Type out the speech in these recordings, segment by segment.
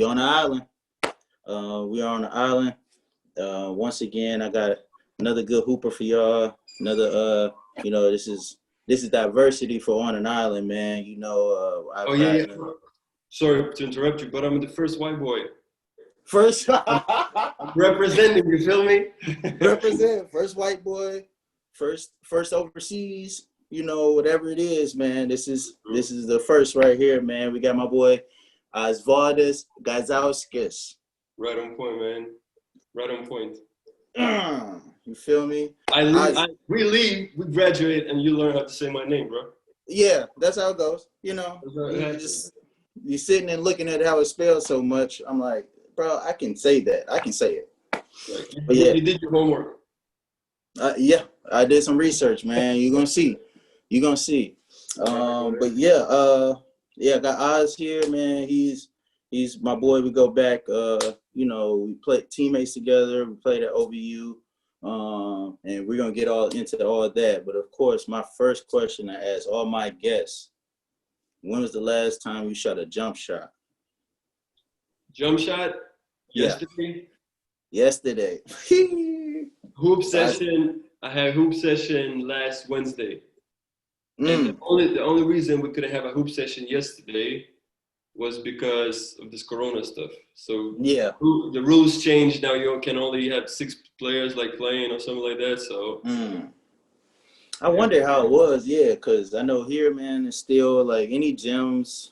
on the island. We are on the island. Once again, I got another good hooper for y'all. Another, this is diversity for on an island, man. I've yeah. Sorry to interrupt you, but I'm the first white boy. First representing, you feel me? Represent first white boy, first overseas. Whatever it is, man. This is the first right here, man. We got my boy Osvaldas Gaizauskas. Right on point, man. Right on point. You feel me? We leave, we graduate, and you learn how to say my name, bro. Yeah, that's how it goes. You're sitting and looking at how it's spelled so much. I'm like, bro, I can say that. I can say it. Right. You did your homework. Yeah, I did some research, man. You're gonna see. But I got Oz here, man. He's my boy. We go back. We played teammates together. We played at OVU, and we're gonna get all into all that. But of course, my first question I ask all my guests: when was the last time you shot a jump shot? Jump shot? Yesterday. Yesterday. Hoop session. I had hoop session last Wednesday. And the only reason we couldn't have a hoop session yesterday was because of this Corona stuff. So yeah, the rules changed now. You can only have 6 players playing or something like that. So I wonder how it was. Yeah, because I know here, man, it's still any gyms.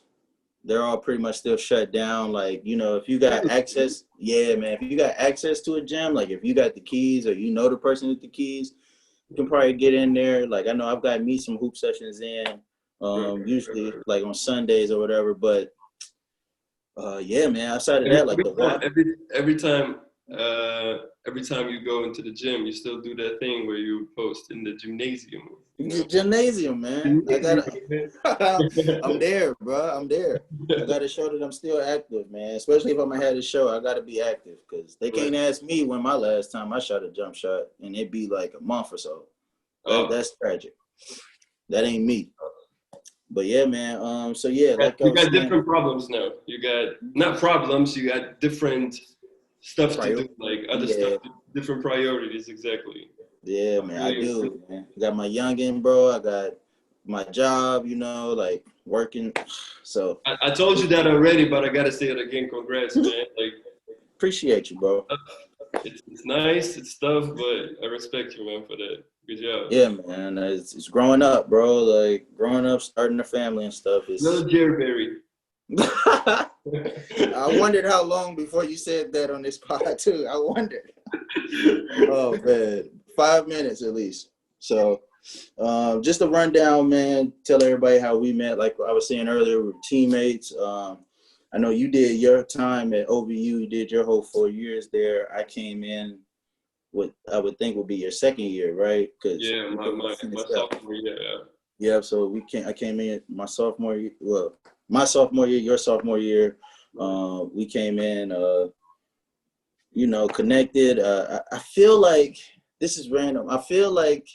They're all pretty much still shut down. If you got access, if you got access to a gym, if you got the keys or the person with the keys, you can probably get in there. I know I've got me some hoop sessions in, usually on Sundays or whatever. But man, outside of that, every time you go into the gym, you still do that thing where you post in the gymnasium. Gymnasium, man. I'm there, bro. I'm there. I got to show that I'm still active, man. Especially if I'm gonna have a show, I got to be active because they can't ask me when my last time I shot a jump shot, and it'd be a month or so. That's tragic. That ain't me. But yeah, man. You got different problems now. You got not problems. You got different stuff to do, other stuff, different priorities. Exactly. Yeah, man, I do, man. I got my youngin', bro. I got my job, working. So I told you that already, but I gotta say it again. Congrats, man. Appreciate you, bro. It's nice, it's tough, but I respect you, man, for that. Good job. Yeah, man. It's growing up, bro. Growing up, starting a family and stuff. Little Jerry. I wondered how long before you said that on this pod too. I wondered. Oh man, 5 minutes at least. So, just a rundown, man. Tell everybody how we met. Like I was saying earlier, we were teammates. I know you did your time at OVU. You did your whole 4 years there. I came in what I would think would be your second year, right? My sophomore year. Yeah. So I came in my sophomore year. Well, my sophomore year, your sophomore year. We came in, connected. I feel like this is random. I feel like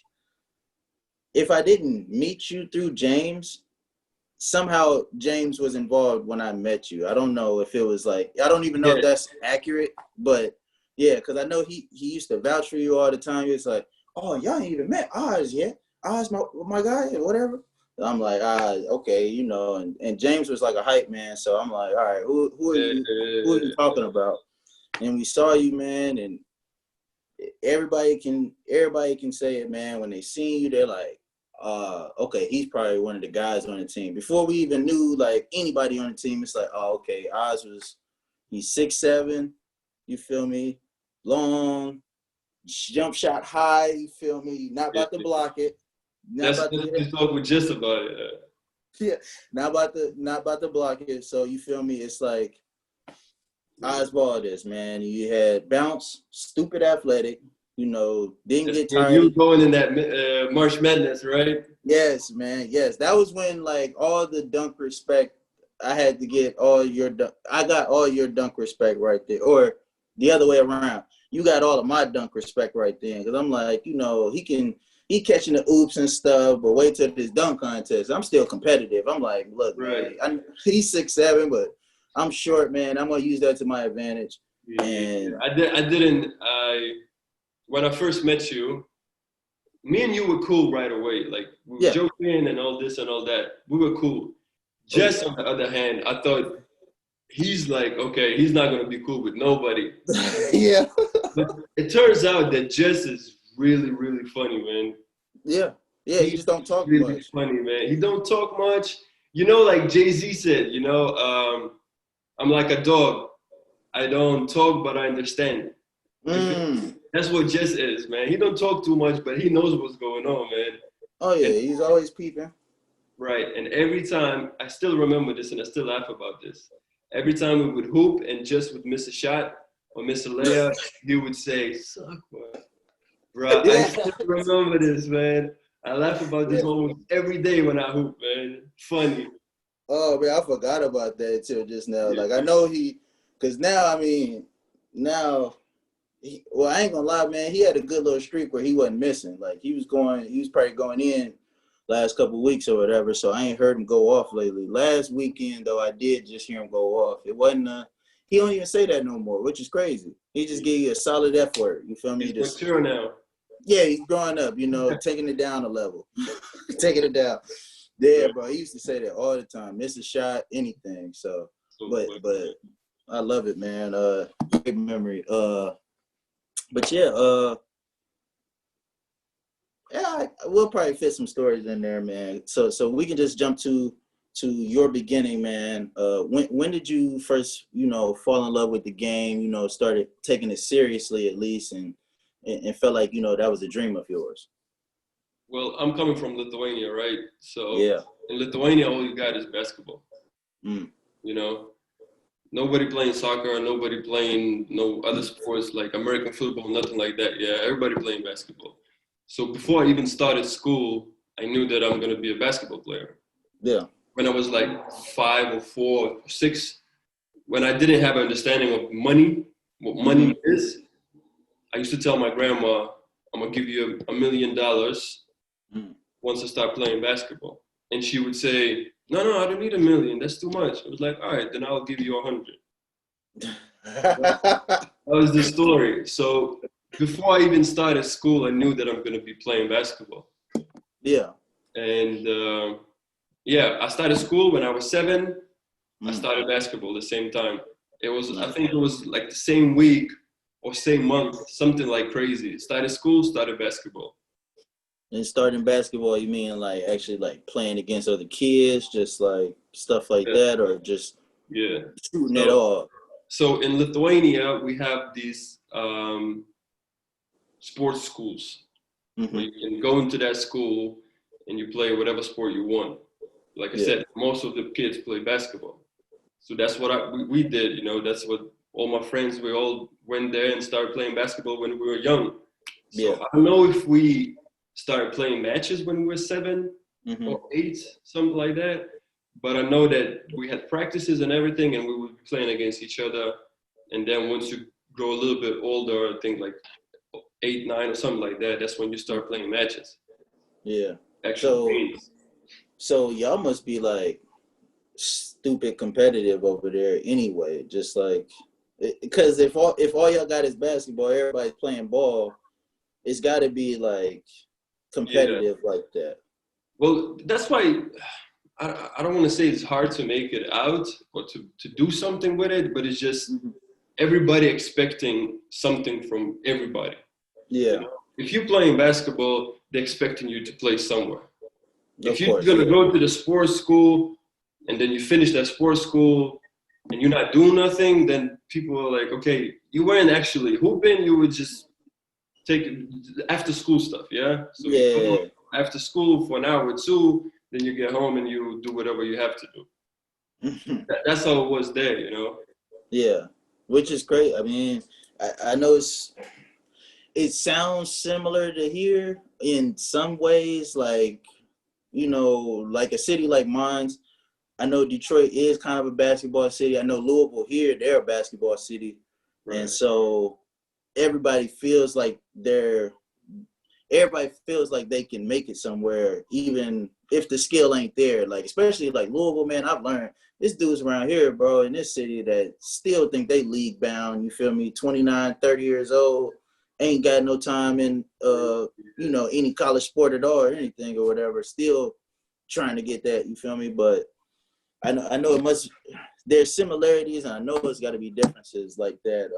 if I didn't meet you through James, somehow James was involved when I met you. I don't know if it was I don't even know if that's accurate, but yeah, because I know he used to vouch for you all the time. He was like, oh, y'all ain't even met Oz yet. Oz, my guy, whatever. I'm like, okay, and James was like a hype man. So I'm like, all right, who are you talking about? And we saw you, man, and everybody can say it, man. When they see you, they're like, okay, he's probably one of the guys on the team. Before we even knew anybody on the team, it's like, oh, okay, he's 6'7", you feel me? Long, jump shot high, you feel me? Not about to block it. That's what we talk with just about it. Yeah, not about to block it. So you feel me? It's like Osvaldas, man. You had bounce, stupid athletic, didn't get tired. You were going in that March Madness, right? Yes, man. Yes. That was when all the dunk respect, I had to get I got all your dunk respect right there. Or the other way around. You got all of my dunk respect right there. Because I'm like, he catching the oops and stuff, but wait till this dunk contest. I'm still competitive. I'm like, look, right, man, he's 6'7", but I'm short, man. I'm gonna use that to my advantage. Yeah, And I didn't. When I first met you, me and you were cool right away. Like we were yeah, joking and all this and all that. We were cool. oh yeah, Jess, on the other hand, I thought he's like, okay, he's not gonna be cool with nobody. yeah, But it turns out that Jess is really, really funny, man. yeah, yeah. He He's just don't talk really much. funny, man. He don't talk much. You know, like Jay-Z said, I'm like a dog. I don't talk, but I understand. You feel? Mm. That's what Jess is, man. He don't talk too much, but he knows what's going on, man. Oh And yeah, he's always peeping. right, and every time I still remember this, and I still laugh about this. Every time we would hoop and Jess would miss a shot or miss a layup, he would say, "Suck, man." Bro, I Yeah, still remember this, man. I laugh about this yeah. almost every day when I hoop, man. Funny. Oh man, I forgot about that till just now. Yeah. Like I know cause now I mean, now well, I ain't gonna lie, man. He had a good little streak where he wasn't missing. Like he was probably going in last couple of weeks or whatever. So I ain't heard him go off lately. Last weekend though, I did just hear him go off. It wasn't he don't even say that no more, which is crazy. He just gave you a solid F word. You feel me? He's Just mature now. yeah, he's growing up. Taking it down a level, taking it down. Yeah, bro. He used to say that all the time. Miss a shot, anything. So, but I love it, man. Great memory. But yeah, yeah, we'll probably fit some stories in there, man. So we can just jump to your beginning, man. When did you first, fall in love with the game? Started taking it seriously at least, and felt like that was a dream of yours. Well, I'm coming from Lithuania, right? So Yeah. in Lithuania, all you got is basketball. Mm. You know, nobody playing soccer, nobody playing no other sports like American football, nothing like that. Yeah, everybody playing basketball. So before I even started school, I knew that I'm gonna be a basketball player. Yeah. When I was like 5 or 4 or 6, when I didn't have an understanding of money, what money is, I used to tell my grandma, I'm gonna give you $1 million once I start playing basketball. And she would say, no, I don't need 1 million. That's too much. I was like, all right, then I'll give you 100. That was the story. So before I even started school, I knew that I'm going to be playing basketball. Yeah. And yeah, I started school when I was 7. I started basketball the same time. I think it was like the same week or same month, something like crazy. Started school, started basketball. And starting basketball, you mean like actually like playing against other kids, just like stuff like that, or just shooting it all? So in Lithuania, we have these sports schools where you can go into that school and you play whatever sport you want. Like I said, most of the kids play basketball. So that's what we did, that's what all my friends, we all went there and started playing basketball when we were young. So I don't know if we started playing matches when we were 7 or 8, something like that. But I know that we had practices and everything, and we would be playing against each other. And then once you grow a little bit older, I think like 8, 9 or something like that, that's when you start playing matches. Yeah. Actual games. So y'all must be like stupid competitive over there anyway. Just like, because if all y'all got is basketball, everybody's playing ball, it's got to be like competitive like that. Well, that's why I don't want to say it's hard to make it out or to do something with it, but it's just everybody expecting something from everybody. Yeah. If you're playing basketball, they're expecting you to play somewhere. If you're course, going to go to the sports school and then you finish that sports school and you're not doing nothing, then people are like, okay, you weren't actually hooping, you were just taking after school stuff, yeah? So you go after school for an hour or 2, then you get home and you do whatever you have to do. That's how it was there, Yeah, which is great. I mean, I know it sounds similar to here in some ways, like, like a city like mine's. I know Detroit is kind of a basketball city. I know Louisville here, they're a basketball city. Right. And so everybody feels like everybody feels like they can make it somewhere, even if the skill ain't there. Like, especially like Louisville, man, I've learned this dudes around here, bro, in this city that still think they league bound, you feel me, 29, 30 years old, ain't got no time in, any college sport at all or anything or whatever, still trying to get that, you feel me? But I know there's similarities, and I know it's got to be differences like that.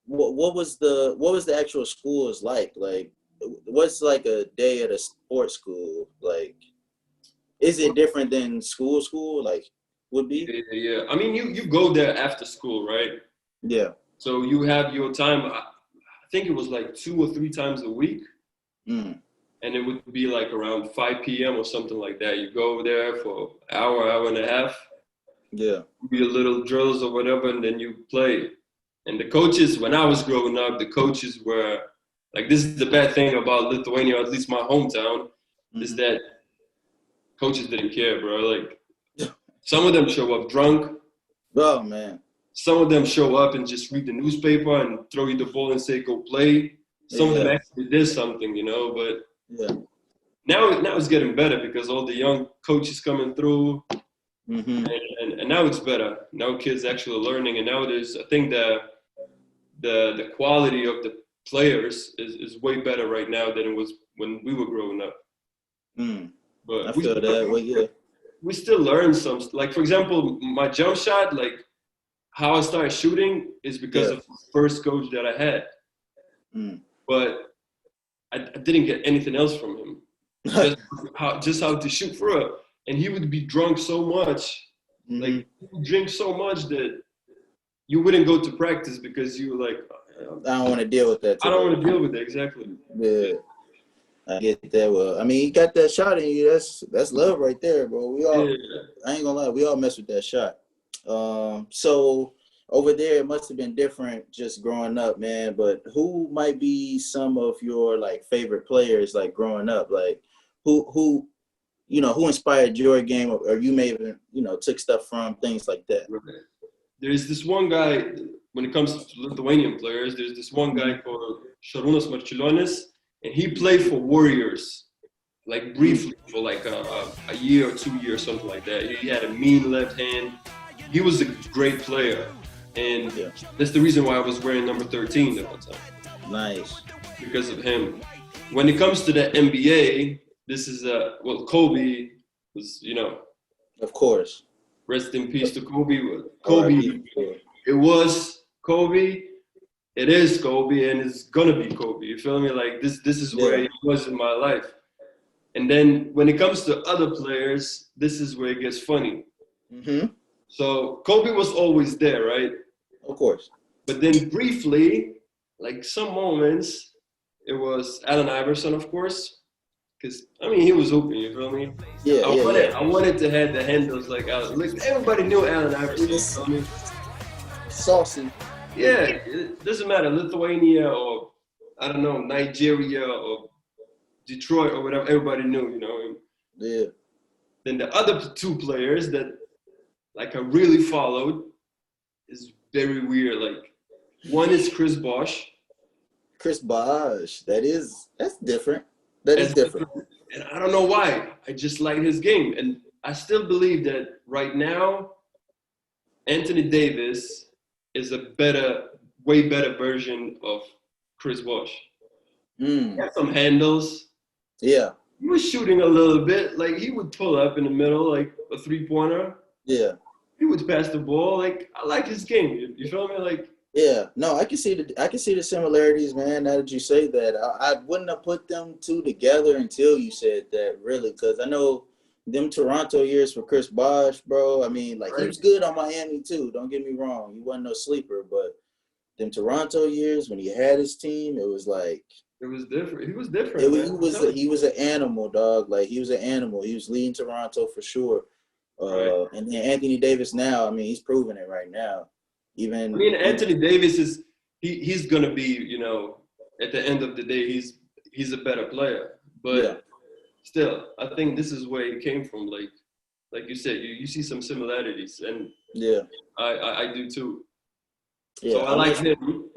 What was the actual schools like? Like, what's like a day at a sports school? Like, is it different than school? Like, would be? Yeah. I mean, you go there after school, right? Yeah. So you have your time. I think it was like 2 or 3 times a week. Mm. And it would be like around 5 p.m. or something like that. You go there for an hour and a half. Yeah. Be a little drills or whatever, and then you play. And the coaches, when I was growing up, the coaches were like, this is the bad thing about Lithuania, or at least my hometown, is that coaches didn't care, bro. Like, some of them show up drunk. Oh, man. Some of them show up and just read the newspaper and throw you the ball and say, go play. Some of them actually did something, but now it's getting better because all the young coaches coming through, and now it's better. Now kids actually learning, and nowadays I think the quality of the players is way better right now than it was when we were growing up. But I feel that. Well, yeah. We still learn some. Like, for example, my jump shot, like how I started shooting is because of the first coach that I had. But I didn't get anything else from him. Just how to shoot for real. And he would be drunk so much, like he would drink so much that you wouldn't go to practice because you were like, I don't want to deal with that today. I don't want to deal with it, exactly. Yeah. I get that. Well, I mean, you got that shot in you. That's love right there, bro. I ain't gonna lie, we all mess with that shot. So over there, it must have been different just growing up, man. But who might be some of your like favorite players, like growing up? Like who inspired your game, or you may have took stuff from, things like that. There's this one guy, when it comes to Lithuanian players, there's this one guy called Šarūnas Marčiulionis, and he played for Warriors, like briefly for like a year or 2 years, something like that. He had a mean left hand. He was a great player. And that's the reason why I was wearing number 13 at the time. Nice. Because of him. When it comes to the NBA, this is Kobe was, Of course. Rest in peace to Kobe. Kobe, it was Kobe. It is Kobe, and it's gonna be Kobe. You feel me? Like this is where he was in my life. And then when it comes to other players, this is where it gets funny. So Kobe was always there, right? Of course. But then briefly, like some moments, it was Allen Iverson, of course. Because, I mean, he was open, you feel me? I wanted to have the handles like Allen. Like, everybody knew Allen Iverson, you feel me? Saucy. Yeah, it doesn't matter, Lithuania or, I don't know, Nigeria or Detroit or whatever, everybody knew, Yeah. Then the other 2 players that, like, I really followed is very weird. Like, one is Chris Bosh. Chris Bosh, that's different. That is different. And I don't know why. I just like his game. And I still believe that right now, Anthony Davis is a way better version of Chris Bosh. He had some handles. Yeah. He was shooting a little bit. Like, he would pull up in the middle, like a 3-pointer. Yeah. He would pass the ball. Like, I like his game. You feel me? Like, yeah, no, I can see the similarities, man. Now that you say that, I wouldn't have put them 2 together until you said that, really, because I know them Toronto years for Chris Bosh, bro. I mean, like, he was good on Miami too. Don't get me wrong, he wasn't no sleeper, but them Toronto years when he had his team, it was like it was different. He was different. He was an animal, dog. Like, he was an animal. He was leading Toronto for sure. And then Anthony Davis now, I mean, he's proving it right now. Anthony Davis he's gonna be, at the end of the day, he's a better player. But still, I think this is where he came from. Like you said, you see some similarities, and I do too. Yeah, so I like him.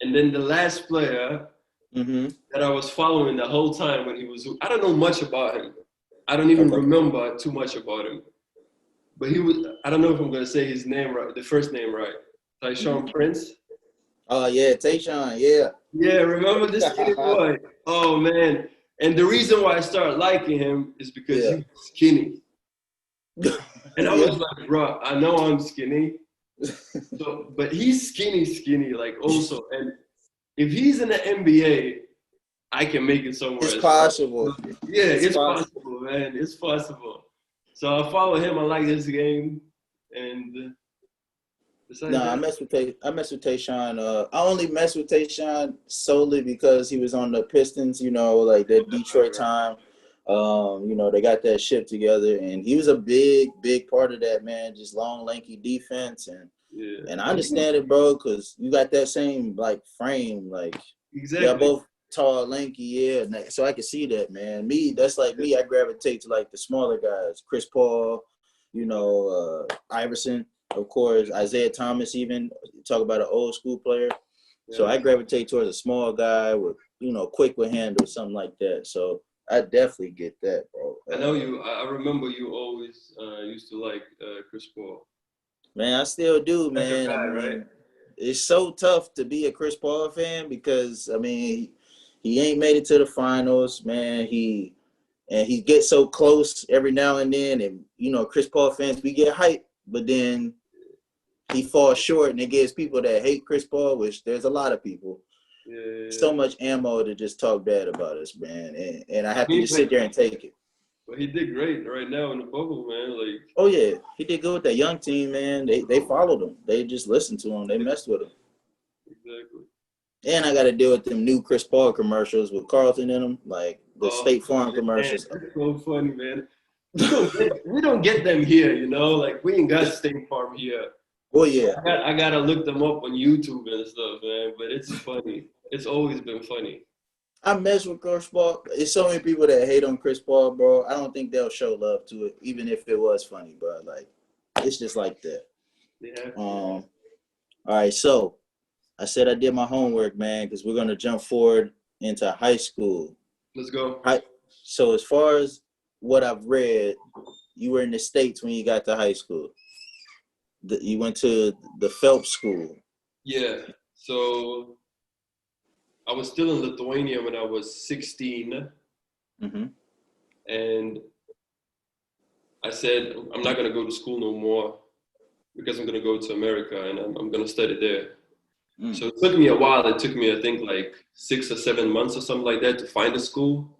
And then the last player Mm-hmm. that I was following the whole time when he was. I don't know much about him. I don't even Okay. remember too much about him. But he was. I don't know if I'm gonna say his name right, the first name right. Mm-hmm. Tyshawn Prince. Oh yeah, Tayshaun. Yeah. Yeah, remember this skinny boy? Oh man! And the reason why I started liking him is because he Yeah. was skinny, and I Yeah. was like, bro, I know I'm skinny, so but he's skinny, skinny, like also. And if he's in the NBA, I can make it somewhere It's as well. possible. Yeah, It's it's possible. possible, man. It's possible. So I follow him. I like his game, and No, besides that, I mess with Tayshaun. I only mess with Tayshaun solely because he was on the Pistons. You know, like that Detroit time. You know, they got that ship together, and he was a big part of that, man. Just long, lanky defense, yeah, and I understand it, bro, because you got that same like frame, like y'all exactly. both tall, lanky, yeah. So I can see that, man. That's like me. I gravitate to like the smaller guys, Chris Paul, you know, Iverson, of course, Isaiah Thomas. Even talk about an old school player. So Yeah. I gravitate towards a small guy with, you know, quick with handle, something like that. So I definitely get that, bro. I know you. I remember you always used to like Chris Paul. Man, I still do, That's your man. I guy, right? mean, it's so tough to be a Chris Paul fan because I mean, he ain't made it to the finals, man. He gets so close every now and then, and you know, Chris Paul fans, we get hyped, but then he falls short, and it gives people that hate Chris Paul, which there's a lot of people, Yeah. so much ammo to just talk bad about us, man. And I I have to mean, just sit there and take it. but he did great right now in the bubble, man. Like, Oh yeah, he did good with that young team, man. They followed him. They just listened to him. They messed with him. exactly. And I got to deal with them new Chris Paul commercials with Carlton in them, like the Oh State Farm man, commercials. that's so funny, man. We don't get them here, you know. Like we ain't got State Farm here. Oh So yeah, I gotta look them up on YouTube and stuff, man. But it's funny. It's always been funny. I mess with Chris Paul. It's so many people that hate on Chris Paul, bro. I don't think they'll show love to it, even if it was funny, bro. Like it's just like that. They have to. All right, so I said I did my homework, man, because we're gonna jump forward into high school. Let's go. So as far as what I've read, you were in the States when you got to high school. You went to the Phelps School. Yeah. So I was still in Lithuania when I was 16, Mm-hmm. and I said I'm not gonna go to school no more because I'm gonna go to America and I'm gonna study there. Mm. So it took me a while. It took me, I think, like 6 or 7 months or something like that to find a school.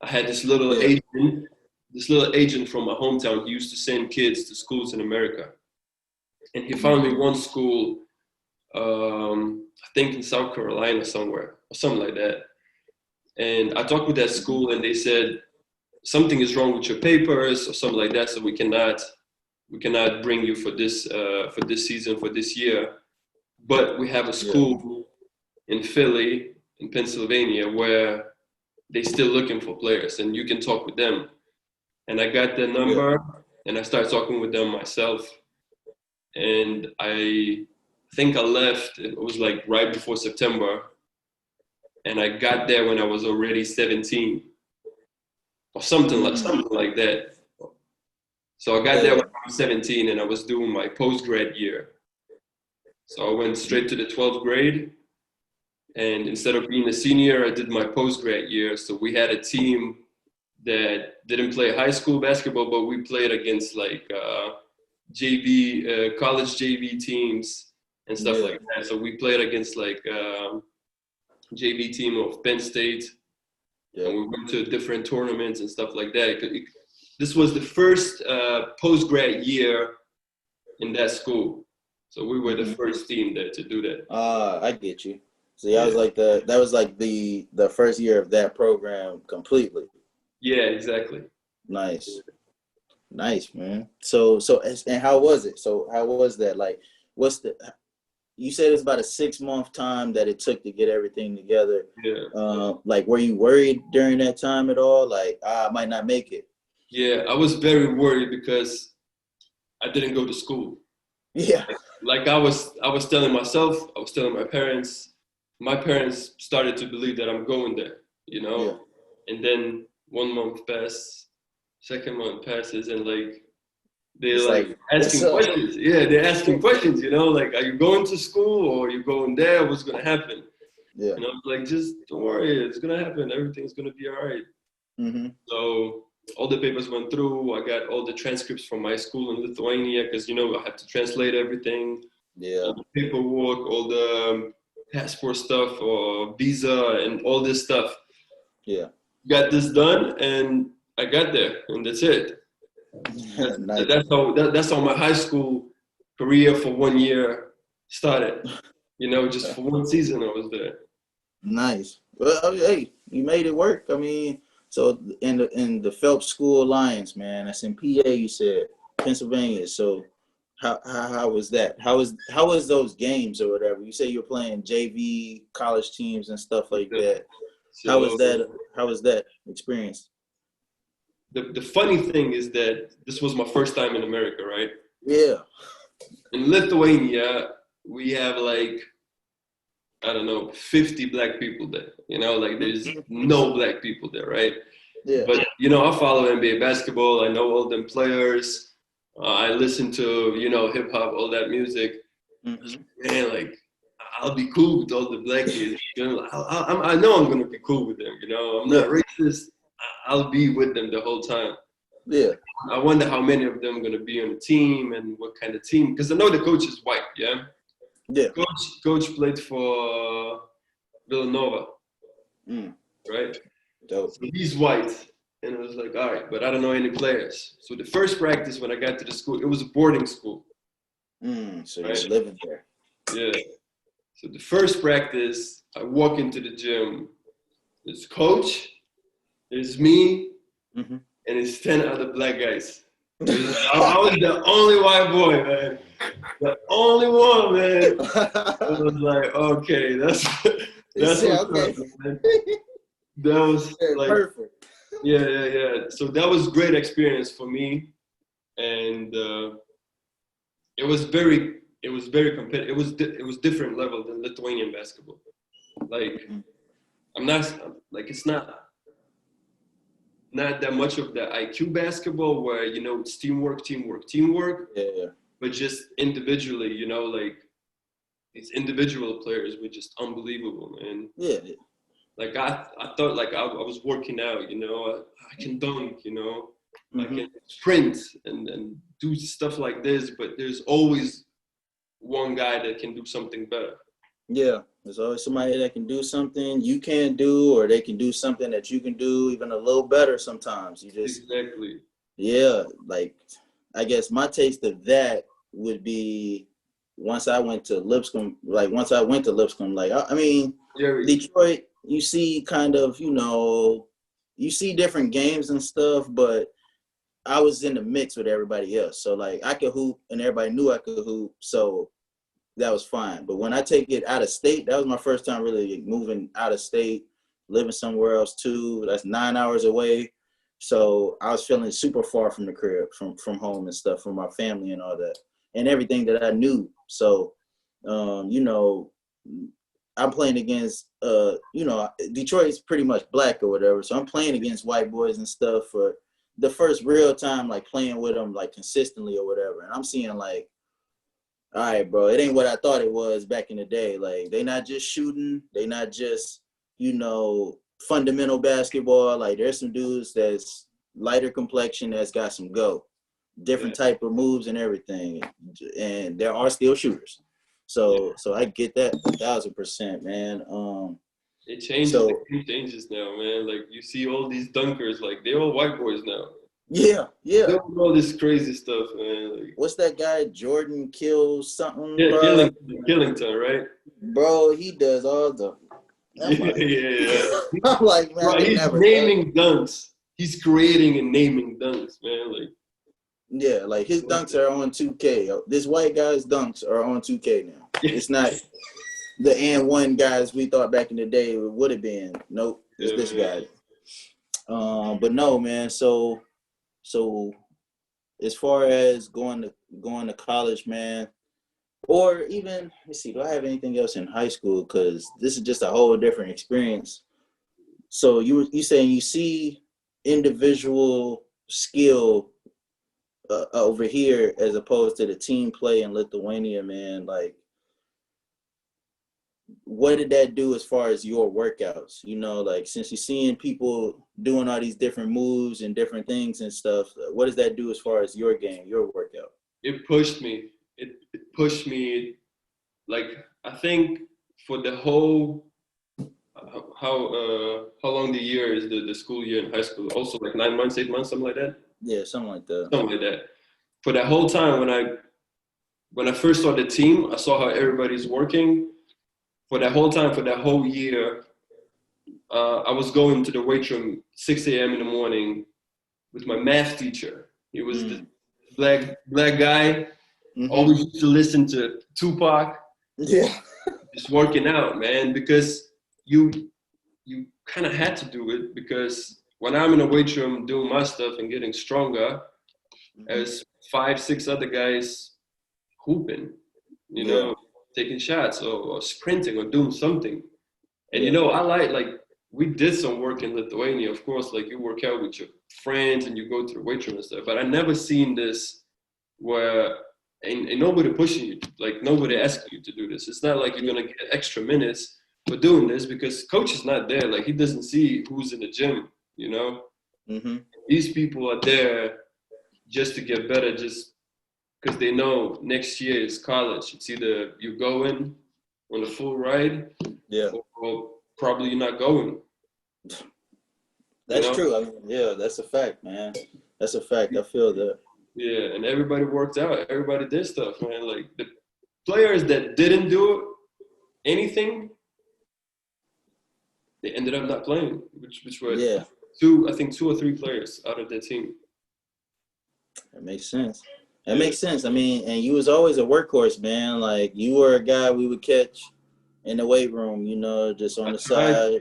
I had Yeah. this little agent from my hometown. He used to send kids to schools in America, and he found me Mm-hmm. one school, I think in South Carolina somewhere or something like that. And I talked with that Mm-hmm. school, and they said something is wrong with your papers or something like that, so we cannot bring you for this season for this year. But we have a Yeah. school in Philly, in Pennsylvania, where they still looking for players, and you can talk with them. And I got their Yeah. number, and I started talking with them myself. And I think I left. It was like right before September, and I got there when I was already 17 or Mm. something like that. So I got there when Yeah. I was 17, and I was doing my post grad year. So I went straight to the 12th grade, and instead of being a senior, I did my post grad year. So we had a team that didn't play high school basketball, but we played against like JV, college JV teams and stuff Yeah. like that. So we played against like JV team of Penn State, Yeah. and we went to different tournaments and stuff like that. This was the first post grad year in that school, so we were the Mm-hmm. first team there to do that. I get you. So that Yeah, was like the first year of that program completely. yeah, exactly. Nice. Nice, man. And how was it? So how was that? Like, what's the? You said it's about a 6 month time that it took to get everything together. Yeah, Like, were you worried during that time at all? Like, I might not make it. yeah. I was very worried because I didn't go to school. Yeah. Like I was telling myself, I was telling my parents, my parents started to believe that I'm going there, you know. Yeah. And then 1 month passed, second month passes, and like they're It's like like, what's asking up? questions. Yeah, they're asking questions, you know, like, are you going to school or are you going there? What's gonna happen? Yeah. And I was like, just don't worry, it's gonna happen. Everything's gonna be all right. Mm-hmm. So all the papers went through. I got all the transcripts from my school in Lithuania because you know I have to translate everything, Yeah. all the paperwork, all the passport stuff or visa and all this stuff. Yeah. Got this done and I got there and that's it. Nice. That's how my high school career for 1 year started. You know, just for one season I was there. Nice. Well, hey, you made it work. I mean, so in the Phelps School Alliance, man, that's in PA. You said Pennsylvania. So how was that? How was those games or whatever? You say you're playing JV college teams and stuff like that. How was So that? How was that experience? the funny thing is that this was my first time in America, right? Yeah. In Lithuania, we have like, I don't know, 50 black people there. You know, like there's no black people there, right? Yeah. But, you know, I follow NBA basketball. I know all them players. I listen to, you know, hip hop, all that music. Mm-hmm. Man, like, I'll be cool with all the black kids. You know, I know I'm going to be cool with them. You know, I'm not Yeah. racist. I'll be with them the whole time. Yeah. I wonder how many of them are going to be on the team and what kind of team. Because I know the coach is white, yeah? Yeah. Coach played for Villanova, Mm. right? Dope. So he's white. And I was like, all right, but I don't know any players. So the first practice when I got to the school, it was a boarding school, So right? you're living there. Yeah. So the first practice, I walk into the gym. There's coach, there's me, Mm-hmm. and it's 10 other black guys. I was the only white boy, man. The only one, man. I was like, okay, that's what's Okay. up, man. That was like, Perfect. yeah. So that was great experience for me, and it was very competitive. It was different level than Lithuanian basketball. Like I'm not like it's not that much of the IQ basketball where you know it's teamwork, Yeah. but just individually, you know, like these individual players were just unbelievable, man. Yeah. Like I thought like I was working out, you know, I can dunk, you know, I Mm-hmm. can sprint and do stuff like this, but there's always one guy that can do something better. Yeah. There's always somebody that can do something you can't do, or they can do something that you can do even a little better sometimes. You just, Exactly. yeah, like, I guess my taste of that would be once I went to Lipscomb, like, I mean, Yeah, Detroit, you see kind of, you see different games and stuff, but I was in the mix with everybody else. So, like, I could hoop and everybody knew I could hoop. So that was fine. But when I take it out of state, that was my first time really moving out of state, living somewhere else too. That's 9 hours away. So I was feeling super far from the crib, from home and stuff, from my family and all that, and everything that I knew. So, you know, I'm playing against, Detroit's pretty much black or whatever. So I'm playing against white boys and stuff for the first real time, like playing with them like consistently or whatever. And I'm seeing like, all right, bro, it ain't what I thought it was back in the day. Like, they not just shooting, they not just, fundamental basketball. Like, there's some dudes that's lighter complexion that's got some go, yeah. different type of moves and everything. And there are still shooters. So I get that 1,000%, man. It changes. The So game changes now, man. Like you see all these dunkers, like they're all white boys now. yeah. Doing all this crazy stuff, man. Like, What's that guy, Jordan Kills something, yeah, bro? Killington, right? Bro, he does all the. I'm Yeah, like, yeah. I'm like, man, I Bro, could he's never. naming dunks. He's creating and naming dunks, man. Like, Yeah, like his dunks are on 2K. This white guy's dunks are on 2K now. It's not the and one guys we thought back in the day it would have been. Nope, it's this guy. But no, man. So as far as going to college, man, Or even, let's see, do I have anything else in high school? Because this is just a whole different experience. So you saying you see individual skill over here as opposed to the team play in Lithuania, man. Like, what did that do as far as your workouts? You know, like since you're seeing people doing all these different moves and different things and stuff, what does that do as far as your game, your workout? It pushed me. It pushed me. Like I think for the whole how long the year is the school year in high school? Also like 9 months, 8 months, something like that. Yeah, something like that. Something like that. For that whole time when I first saw the team, I saw how everybody's working. For that whole time, for that whole year, I was going to the weight room 6 a.m. in the morning with my math teacher. He was the black guy. Always used to listen to Tupac. Yeah. Just working out, man, because you kind of had to do it because when I'm in a weight room doing my stuff and getting stronger, there's 5, 6 other guys hooping, you know, taking shots or sprinting or doing something. And you know, I like we did some work in Lithuania, of course, like you work out with your friends and you go to the weight room and stuff, but I never seen this where and nobody pushing you, like nobody asking you to do this. It's not like you're gonna get extra minutes for doing this because coach is not there. Like he doesn't see who's in the gym, you know. These people are there just to get better, just because they know next year is college. It's either you go in on a full ride, or probably you're not going. That's true. I mean, yeah, that's a fact, man. That's a fact. I feel that. Yeah, and everybody worked out. Everybody did stuff, man. Like the players that didn't do anything, they ended up not playing, which were two or three players out of their team. That makes sense. That makes sense. I mean, and you was always a workhorse, man. Like you were a guy we would catch in the weight room, you know, just on the side,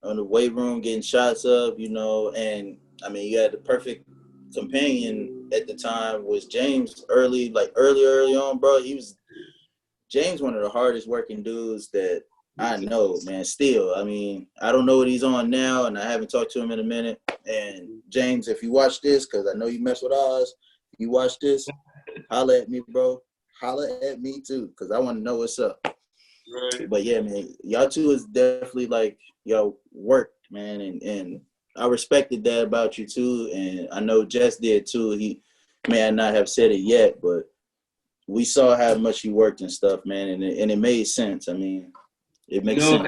on the weight room, getting shots up, you know. And I mean, you had the perfect companion at the time was James. Early on, bro. James, one of the hardest working dudes that I know, man. Still, I mean, I don't know what he's on now, and I haven't talked to him in a minute. And James, if you watch this, because I know you mess with Oz, if you watch this, holla at me, bro. Holla at me too, because I want to know what's up. Right. But yeah, man, y'all two is definitely like y'all worked, man, and I respected that about you too, and I know Jess did too. He may not have said it yet, but we saw how much you worked and stuff, man, and it made sense. I mean, it makes sense.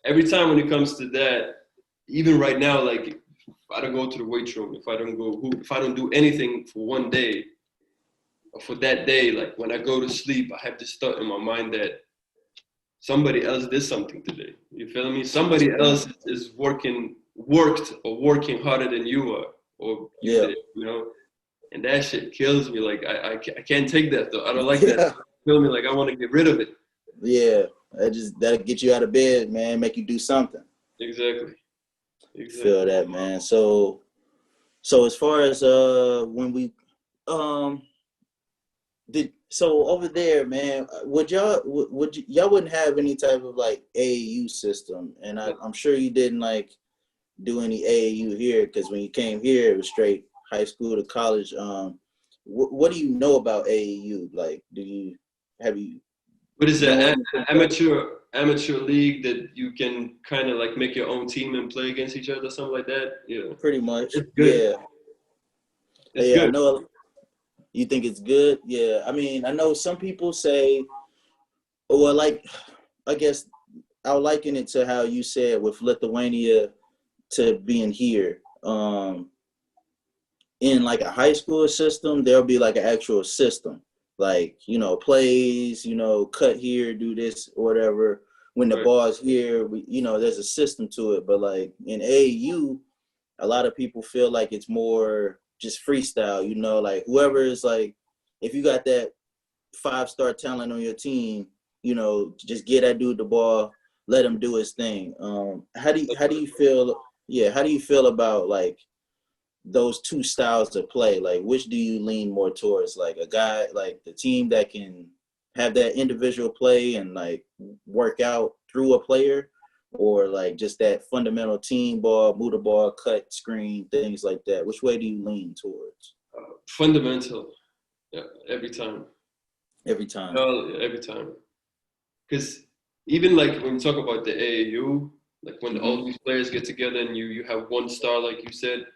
Every time when it comes to that, even right now, like if I don't go to the weight room, if I don't do anything for one day, or for that day, like when I go to sleep, I have this thought in my mind that somebody else did something today. You feel me? Somebody else is working harder than you are, or you did, you know? And that shit kills me. Like I can't take that though. I don't like that. It kills me. Like I want to get rid of it. Yeah, that'll get you out of bed, man. Make you do something. Exactly. Feel that, man. So as far as when we so over there, man, y'all wouldn't have any type of like AAU system, and I'm sure you didn't like do any AAU here because when you came here it was straight high school to college. What do you know about AAU? Like, what is that? Amateur league that you can kind of like make your own team and play against each other, something like that? Yeah. Pretty much. It's good. Yeah. It's good. I know. You think it's good? Yeah. I mean, I know some people say, well, like, I guess I'll liken it to how you said with Lithuania to being here. In like a high school system, there'll be like an actual system, like, you know, plays, you know, cut here, do this or whatever. When the ball's here, there's a system to it. But like in AAU, a lot of people feel like it's more just freestyle, you know, like whoever is like, if you got that 5-star talent on your team, you know, just get that dude the ball, let him do his thing. How do you feel? Yeah, how do you feel about like those two styles of play, like which do you lean more towards? Like a guy, like the team that can have that individual play and like work out through a player, or like just that fundamental team ball, move the ball, cut, screen, things like that? Which way do you lean towards? Fundamental, yeah, every time. Every time. Every time. Because even like when we talk about the AAU, like when all these players get together and you have one star, like you said,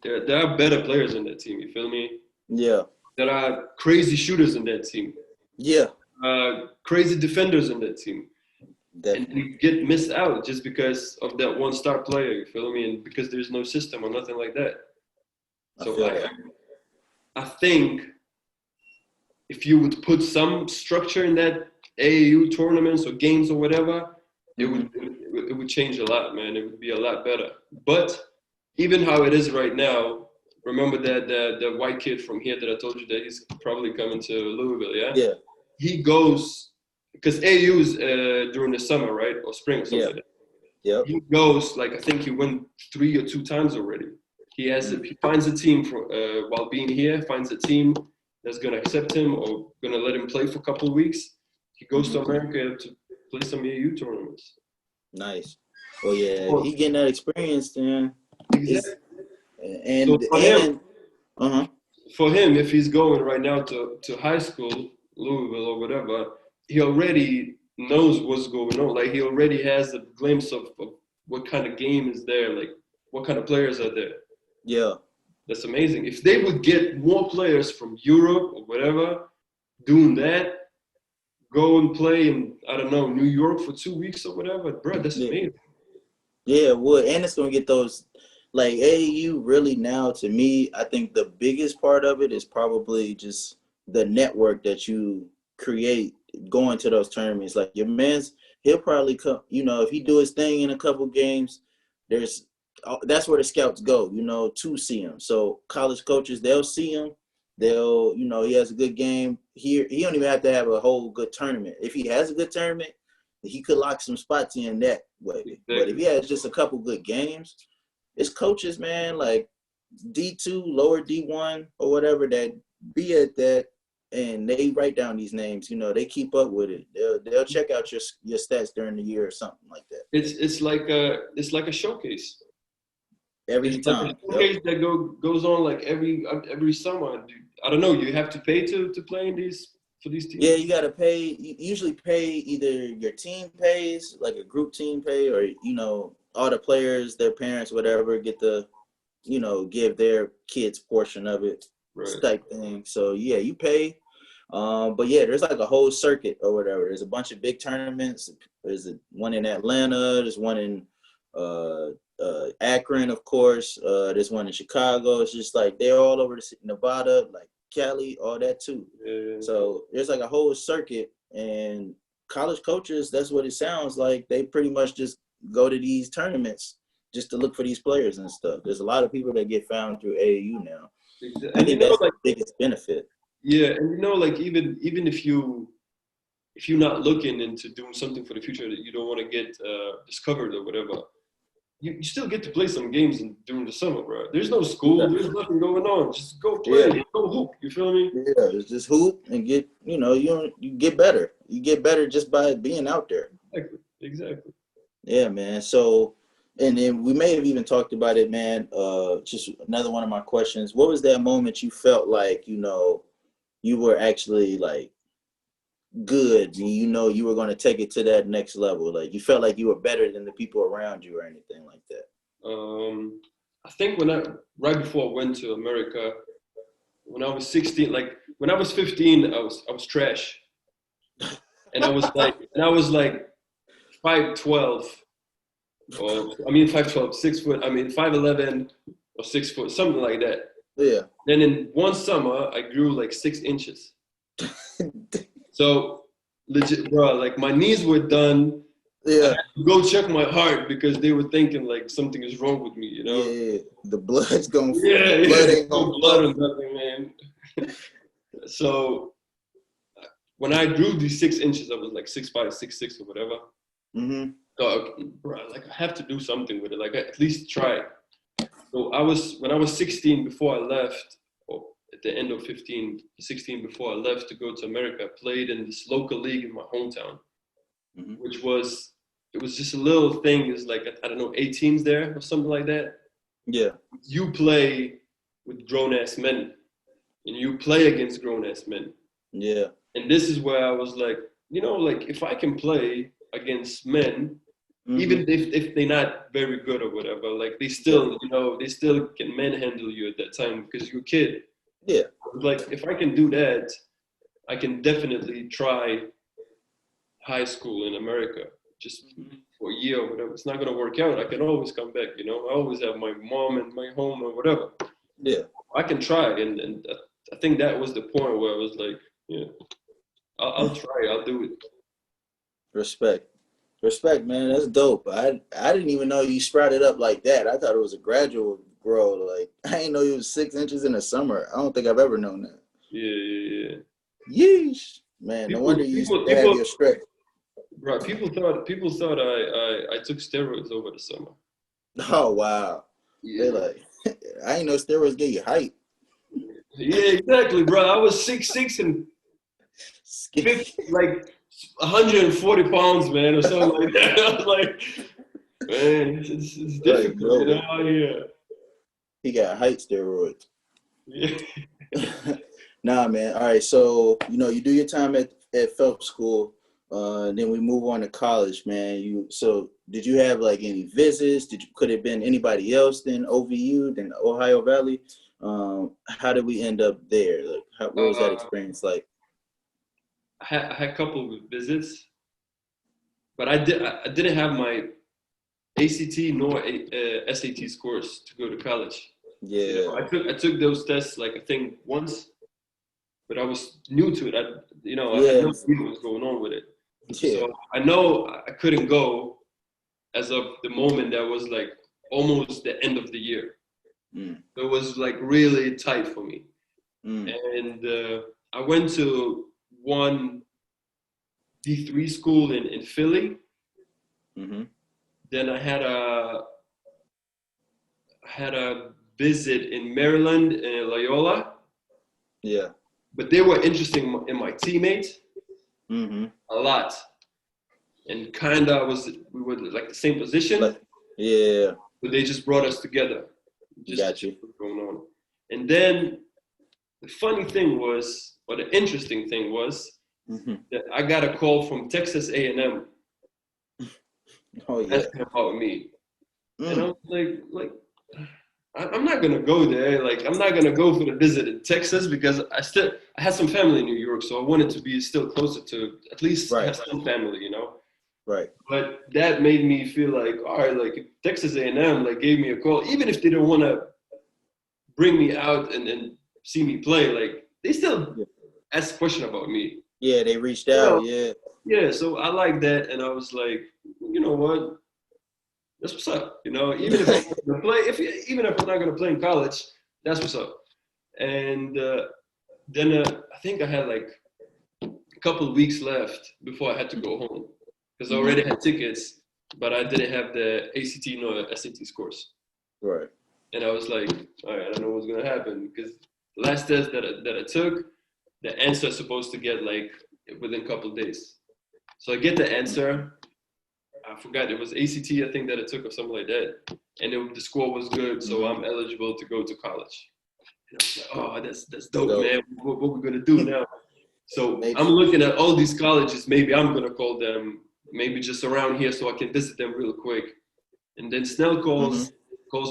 there are better players in that team. You feel me? Yeah. There are crazy shooters in that team. Yeah. Crazy defenders in that team. Definitely. And you get missed out just because of that one star player. You feel me? And because there's no system or nothing like that. So I think if you would put some structure in that AAU tournaments or games or whatever, it would change a lot, man. It would be a lot better. But even how it is right now, remember that the white kid from here that I told you that he's probably coming to Louisville, yeah? Yeah. He goes, because AAU is during the summer, right? Or spring or something like that. Yeah. He goes, like, I think he went 3 or 2 times already. He finds a team while being here, finds a team that's going to accept him or going to let him play for a couple of weeks. He goes to America to play some AAU tournaments. Nice. Oh yeah, he getting that experience then. Exactly. For him, if he's going right now to high school, Louisville or whatever, he already knows what's going on. Like he already has a glimpse of what kind of game is there, like what kind of players are there. Yeah. That's amazing. If they would get more players from Europe or whatever doing that, go and play in, I don't know, New York for 2 weeks or whatever, bro, that's amazing. Yeah, well, and it's going to get those, like AAU really now, to me, I think the biggest part of it is probably just the network that you create going to those tournaments. Like your man's, he'll probably come, if he do his thing in a couple games, that's where the scouts go, to see him. So college coaches, they'll see him. They'll, he has a good game here. He don't even have to have a whole good tournament. If he has a good tournament, he could lock some spots in that way. Exactly. But if he has just a couple good games, it's coaches, man, like D2, lower D1 or whatever that be at that, and they write down these names. They keep up with it. They'll check out your stats during the year or something like that. It's like a showcase. Every time. Like a showcase that goes on like every summer. I don't know. You have to pay to play in for these teams. Yeah, you got to pay. You usually pay either your team pays, like a group team pay, or all the players, their parents, whatever, get to give their kids portion of it, type thing. So yeah, you pay. But yeah, there's like a whole circuit or whatever. There's a bunch of big tournaments. There's one in Atlanta. There's one in Akron, of course. There's one in Chicago. It's just like they're all over the city, Nevada, like Cali, all that too. Yeah. So there's like a whole circuit, and college coaches, that's what it sounds like. They pretty much just go to these tournaments just to look for these players and stuff. There's a lot of people that get found through AAU now. Exactly. I think that's the biggest benefit. Yeah, and like even if you're not looking into doing something for the future that you don't want to get discovered or whatever, you still get to play some games during the summer, bro. There's no school, there's nothing going on. Just go play, go hoop. You feel me? Yeah, it's just hoop and get you get better. You get better just by being out there. Exactly. Yeah, man. So, and then we may have even talked about it, man. Just another one of my questions. What was that moment you felt like, you were actually like good and you were going to take it to that next level? Like you felt like you were better than the people around you or anything like that? I think right before I went to America, when I was 16, like when I was 15, I was trash. And I was like 5'12", or 5'12", 6 foot, 5'11" or 6 foot, something like that. Yeah. Then in one summer, I grew like 6 inches. So legit, bro, like my knees were done. Yeah. I had to go check my heart because they were thinking like something is wrong with me, Yeah. The blood's going. Yeah. Blood ain't no blood or nothing, man. So when I grew these 6 inches, I was like 6'5", 6'6", or whatever. Mm-hmm. So, bro, like I have to do something with it. Like at least try. So when I was 16 before I left, or at the end of 16 before I left to go to America, I played in this local league in my hometown, which was, it was just a little thing. It's like, I don't know, 8 teams there or something like that. Yeah. You play with grown-ass men, and you play against grown-ass men. Yeah. And this is where I was like, like if I can play against men, even if they're not very good or whatever, like they still, they still can manhandle you at that time because you're a kid. Yeah. Like if I can do that, I can definitely try high school in America just for a year or whatever. It's not gonna work out. I can always come back. I always have my mom and my home or whatever. Yeah. I can try, and I think that was the point where I was like, yeah, I'll try. I'll do it. Respect, man. That's dope. I didn't even know you sprouted up like that. I thought it was a gradual grow. Like I didn't know you was 6 inches in the summer. I don't think I've ever known that. Yeah. Yeesh, man. No wonder you used to have your stretch. Bro, people thought I took steroids over the summer. Oh wow. Yeah. They like, I ain't know steroids get you height. Yeah, exactly, bro. I was 6'6" and 140 pounds, man, or something like that. I was like, man, it's difficult, Yeah. He got height steroids. Yeah. Nah, man. All right, so you do your time at Phelps School, then we move on to college, man. Did you have like any visits? Could it have been anybody else than OVU, than Ohio Valley? How did we end up there? Like, what was that experience like? I had a couple of visits, but I didn't have my ACT nor SAT scores to go to college. Yeah. I took those tests like I think once, but I was new to it. I had no idea what was going on with it. Yeah. So I know I couldn't go as of the moment that was like almost the end of the year. It was like really tight for me. And I went to one D3 school in Philly. Then I had a visit in Maryland in Loyola. Yeah. But they were interested in my teammates a lot. And we were like the same position. Yeah. But they just brought us together. Got you. What's going on. And then the funny thing was, or the interesting thing was, that I got a call from Texas A&M asking about me. And I was like, I'm not gonna go there. Like, I'm not gonna go for the visit in Texas because I had some family in New York, so I wanted to be still closer to at least have some family, Right. But that made me feel like, all right, like if Texas A&M like gave me a call, even if they don't want to bring me out and see me play, like they still ask a question about me. Yeah, they reached out. Yeah. So I like that, and I was like, you know what? That's what's up. Even if I'm not gonna play, even if I'm not gonna play in college, that's what's up. And then I think I had like a couple of weeks left before I had to go home because I already had tickets, but I didn't have the ACT nor SAT scores. Right. And I was like, all right, I don't know what's gonna happen because the last test that I took, the answer is supposed to get like within a couple of days. So I get the answer. I forgot it was ACT, I think that it took or something like that. And the score was good, so I'm eligible to go to college. And I was like, oh, that's dope, man. What we gonna do now? So I'm looking at all these colleges. Maybe I'm gonna call them, maybe just around here, so I can visit them real quick. And then Snell calls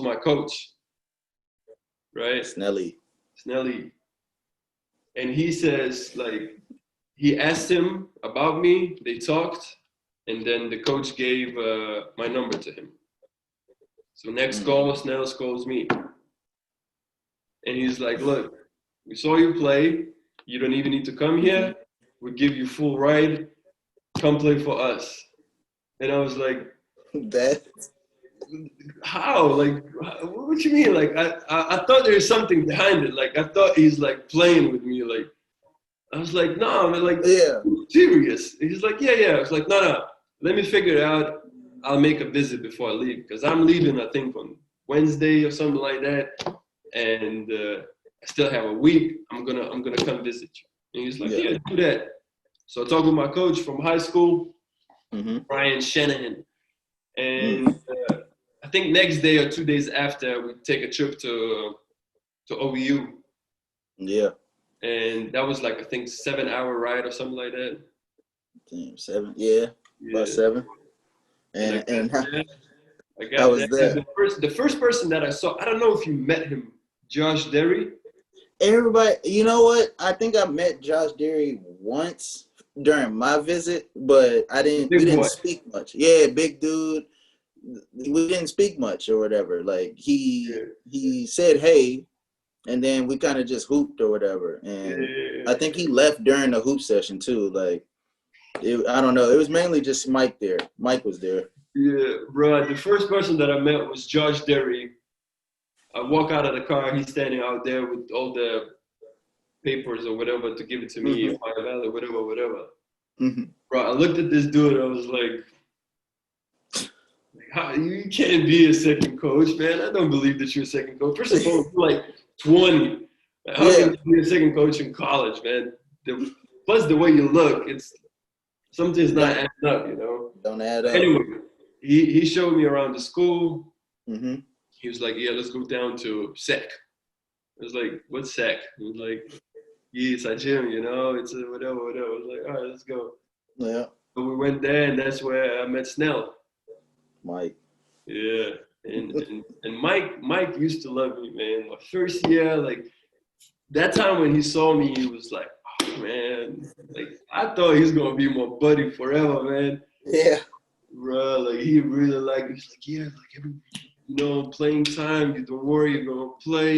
my coach, right? Snelly. And he says, like, he asked him about me. They talked. And then the coach gave my number to him. So next call, Snells calls me. And he's like, look, we saw you play. You don't even need to come here. We'll give you full ride. Come play for us. And I was like, how? Like, what you mean? Like, I thought there was something behind it. Like, I thought he's like playing with me. Like, I was like, no, I'm like, serious. And he's like, yeah. I was like, no. Let me figure it out. I'll make a visit before I leave because I'm leaving, I think, on Wednesday or something like that, and I still have a week. I'm gonna come visit you." And he's like, "Yeah, do that." So I talked with my coach from high school, Brian Shanahan, and I think next day or 2 days after, we take a trip to OU. Yeah. And that was like, I think, 7-hour ride or something like that. Damn, 7. Yeah. About 7. And I got how was that? The first person that I saw, I don't know if you met him, Josh Derry. Everybody, you know what? I think I met Josh Derry once during my visit, but we didn't speak much. Yeah, big dude. We didn't speak much or whatever. Like he said hey, and then we kind of just hooped or whatever. And I think he left during the hoop session too. Like I don't know. It was mainly just Mike there. Mike was there. Yeah, bro. The first person that I met was Josh Derry. I walk out of the car. He's standing out there with all the papers or whatever to give it to me, whatever. Bro, I looked at this dude. I was like, "How, you can't be a second coach, man. I don't believe that you're a second coach. First of all, you're like 20. How can you be a second coach in college, man? Plus the way you look, it's something's not adding up, you know." Don't add up. Anyway, he showed me around the school. He was like, "Yeah, let's go down to SEC." I was like, "What's SEC?" He was like, "Yeah, it's a gym, you know, it's a whatever." I was like, "All right, let's go." Yeah. So we went there, and that's where I met Snell. Mike. Yeah, and Mike used to love me, man. My first year, like that time when he saw me, he was like, "Oh man, like I thought he was gonna be my buddy forever, man." Yeah. Bro, like he really liked me. He's like, "Yeah, like every, you know, playing time. You don't worry, you're gonna play.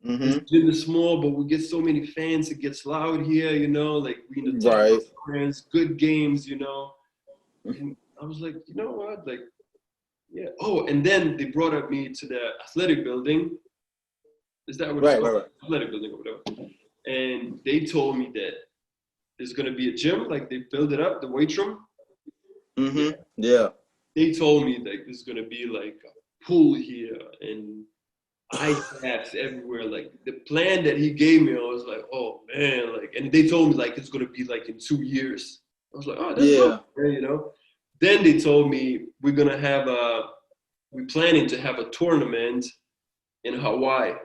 This gym is small, but we get so many fans. It gets loud here, you know. Like we in the top fans, good games, you know." And I was like, "You know what? Like, yeah." Oh, and then they brought up me to the athletic building. Is that what it's called? Right. Athletic building or whatever. And they told me that there's gonna be a gym, like they build it up, the weight room. Yeah. They told me like there's gonna be like a pool here and ice baths everywhere. Like the plan that he gave me, I was like, "Oh man!" Like, and they told me like it's gonna be like in 2 years. I was like, "Oh, that's good, man," you know. Then they told me we're planning to have a tournament in Hawaii.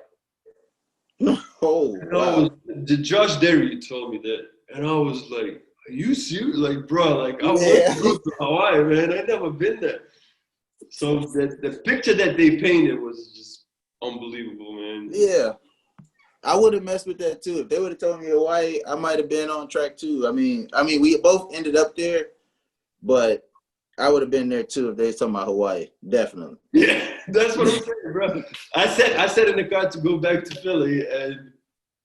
Oh, wow. The Josh Derry told me that, and I was like, "Are you serious?" Like, bro, like I want to go to Hawaii, man. I never been there. So the picture that they painted was just unbelievable, man. Yeah. I would have messed with that too. If they would have told me Hawaii, I might have been on track too. I mean, we both ended up there, but I would have been there too if they was talking about Hawaii. Definitely. Yeah, that's what I'm saying, bro. I said in the car to go back to Philly, and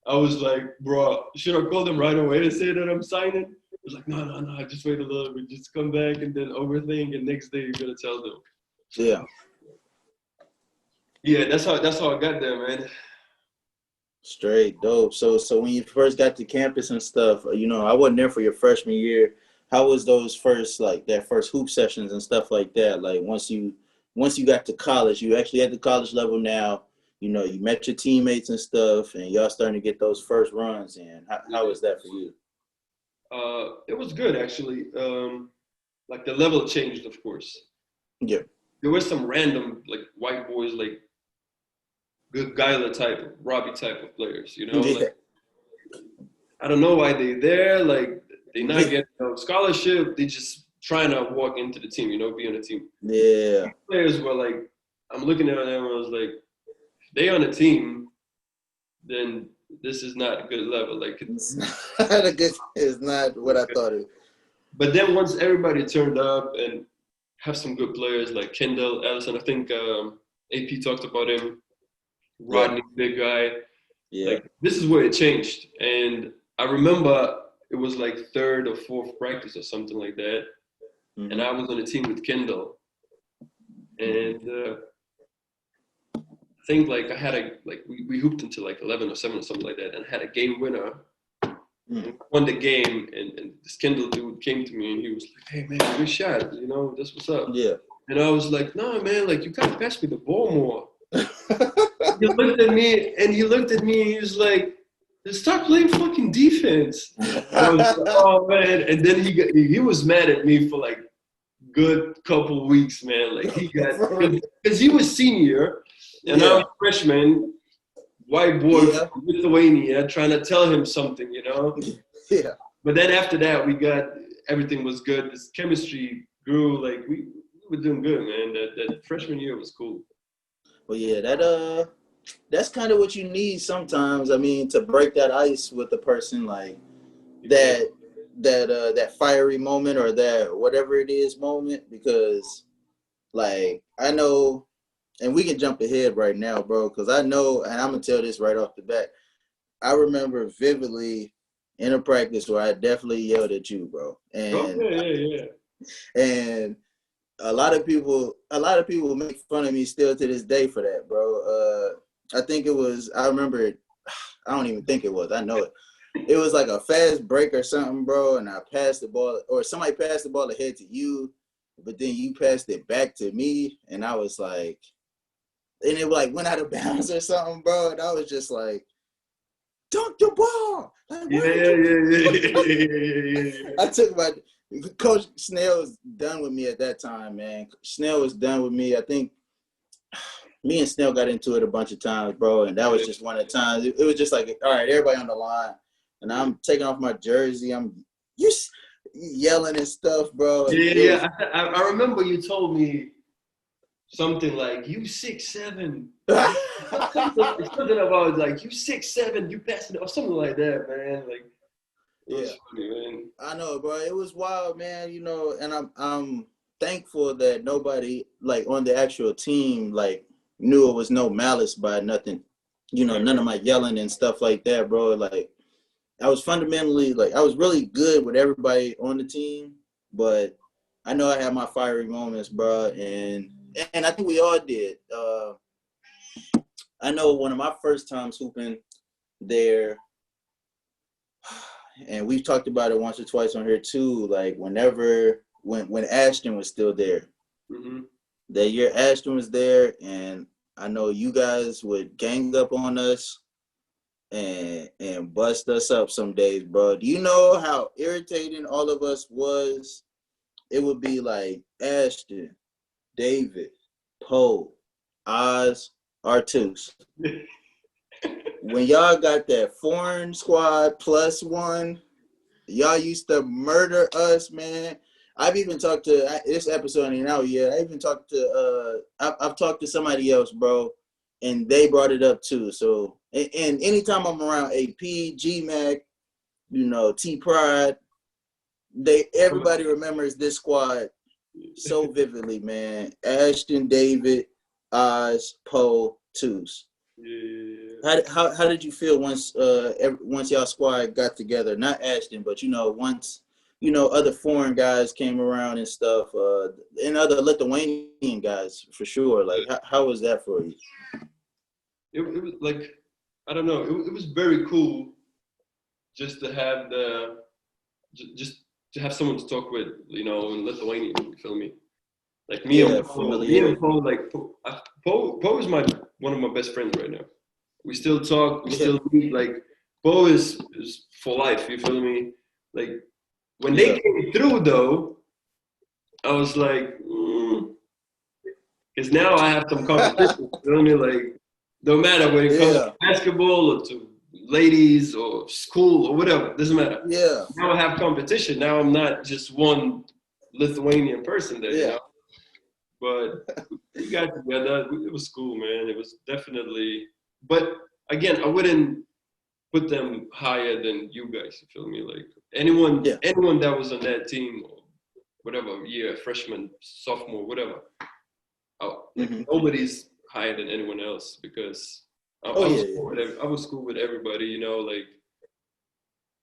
I was like, "Bro, should I call them right away and say that I'm signing?" I was like, No. Just wait a little bit. Just come back and then overthink, and next day you're gonna tell them. Yeah. Yeah, that's how I got there, man. Straight dope. So when you first got to campus and stuff, you know, I wasn't there for your freshman year. How was those first, like that first hoop sessions and stuff like that? Like once you got to college, you actually at the college level now, you know, you met your teammates and stuff, and y'all starting to get those first runs in. How was that for you? It was good actually. Like the level changed, of course. Yeah. There was some random like white boys, like good Guyla type, Robbie type of players, you know. Yeah. Like, I don't know why they're there. Like they not getting no scholarship. They just trying to walk into the team, you know, be on the team. Yeah. Players were like, I'm looking at them and I was like, if they on the team, then this is not a good level. Like it's not what I thought it. But then once everybody turned up and have some good players like Kendall, Allison, I think AP talked about him, Rodney, big guy. Yeah. Like this is where it changed. And I remember it was like third or fourth practice or something like that. And I was on a team with Kendall. And I think like I had we hooped until like 11 or 7 or something like that, and had a game winner. Won the game, and this Kendall dude came to me and he was like, "Hey man, good shot, you know, that's what's up." Yeah. And I was like, "Nah man, like you gotta pass me the ball more." He looked at me and he was like, "Start playing fucking defense." I was like, "Oh man!" And then he was mad at me for like good couple weeks, man. Like he got because he was senior and I was freshman, white boy from Lithuania, trying to tell him something, you know. Yeah. But then after that, everything was good. This chemistry grew. Like we were doing good, man. That freshman year was cool. Well, yeah, that's kind of what you need sometimes. I mean, to break that ice with the person, like that fiery moment or that whatever it is moment, because like I know, and we can jump ahead right now, bro, because I know, and I'm gonna tell this right off the bat. I remember vividly in a practice where I definitely yelled at you, bro, Yeah. and a lot of people make fun of me still to this day for that, bro. I think it was. I remember it. I don't even think it was. I know it. It was like a fast break or something, bro. And I passed the ball, or somebody passed the ball ahead to you, but then you passed it back to me, and I was like, and it like went out of bounds or something, bro. And I was just like, dunk the ball. Like, Yeah. I took my Coach Snell was done with me at that time, man. Snell was done with me. I think me and Snell got into it a bunch of times, bro, and that was just one of the times. It was just like, all right, everybody on the line, and I'm taking off my jersey. I'm yelling and stuff, bro. And Yeah. I remember you told me something like, "You 6'7". Something about like you 6'7", you passing it or something like that, man. Like it was funny, man. I know, bro. It was wild, man. You know, and I'm thankful that nobody like on the actual team like knew it was no malice by nothing. You know, none of my yelling and stuff like that, bro. Like I was fundamentally like I was really good with everybody on the team, but I know I had my fiery moments, bro, and I think we all did. I know one of my first times hooping there, and we've talked about it once or twice on here too. Like when Ashton was still there, that year Ashton was there, and I know you guys would gang up on us and bust us up some days, bro. Do you know how irritating all of us was? It would be like Ashton, David, Poe, Oz, Artus. When y'all got that foreign squad plus one, y'all used to murder us, man. I've even talked to this episode ain't out yet. I even talked to I've talked to somebody else, bro, and they brought it up too. So and anytime I'm around AP, GMAC, you know, T Pride, everybody remembers this squad so vividly, man. Ashton, David, Oz, Poe, Twos. Yeah. How did you feel once y'all squad got together? Not Ashton, but you know once other foreign guys came around and stuff, and other Lithuanian guys for sure. Like how was that for you? It was like I don't know. It was very cool just to have just to have someone to talk with, you know, in Lithuania. You feel me? Like me and Poe, like Poe is one of my best friends right now. We still talk, we still meet. Like Poe is for life. You feel me? Like when they came through, though, I was like, because now I have some competition. You feel me? Like no matter when it comes to basketball or to ladies or school or whatever, doesn't matter. Yeah. Now I have competition. Now I'm not just one Lithuanian person there. You know? But we got together. It was cool, man. It was definitely. But again, I wouldn't put them higher than you guys. You feel me? Like anyone that was on that team, or whatever year, freshman, sophomore, whatever. Nobody's higher than anyone else because I was cool with everybody. You know, like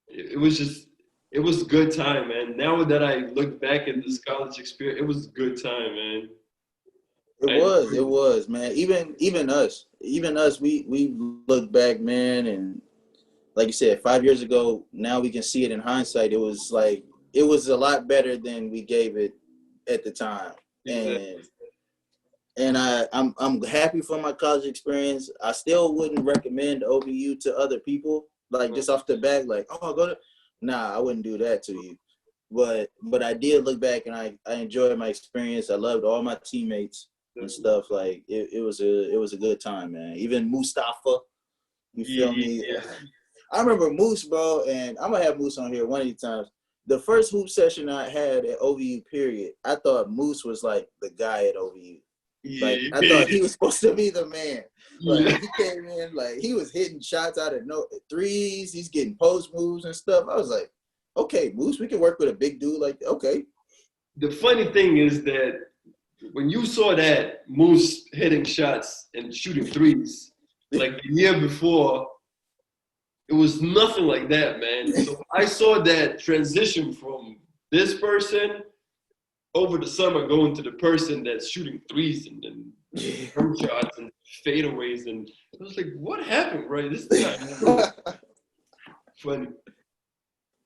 it was good time, man. Now that I look back at this college experience, it was a good time, man. It was, man. Even us, we look back, man, and like you said, 5 years ago, now we can see it in hindsight. It was like it was a lot better than we gave it at the time, I'm happy for my college experience. I still wouldn't recommend OVU to other people, like just off the back, like, oh, go to. Nah, I wouldn't do that to you. But I did look back and I enjoyed my experience. I loved all my teammates and stuff. Like it was a good time, man. Even Mustafa, you feel me? Yeah. I remember Moose, bro, and I'm gonna have Moose on here one of these times. The first hoop session I had at OVU, period, I thought Moose was like the guy at OVU. Like Yeah. I thought he was supposed to be the man. Like Yeah. he came in, like he was hitting shots out of no threes. He's getting post moves and stuff. I was like, okay, Moose, we can work with a big dude like okay. The funny thing is that when you saw that Moose hitting shots and shooting threes, like the year before, it was nothing like that, man. So I saw that transition from this person over the summer going to the person that's shooting threes and jump shots and fadeaways, and I was like, what happened, right? This guy, funny,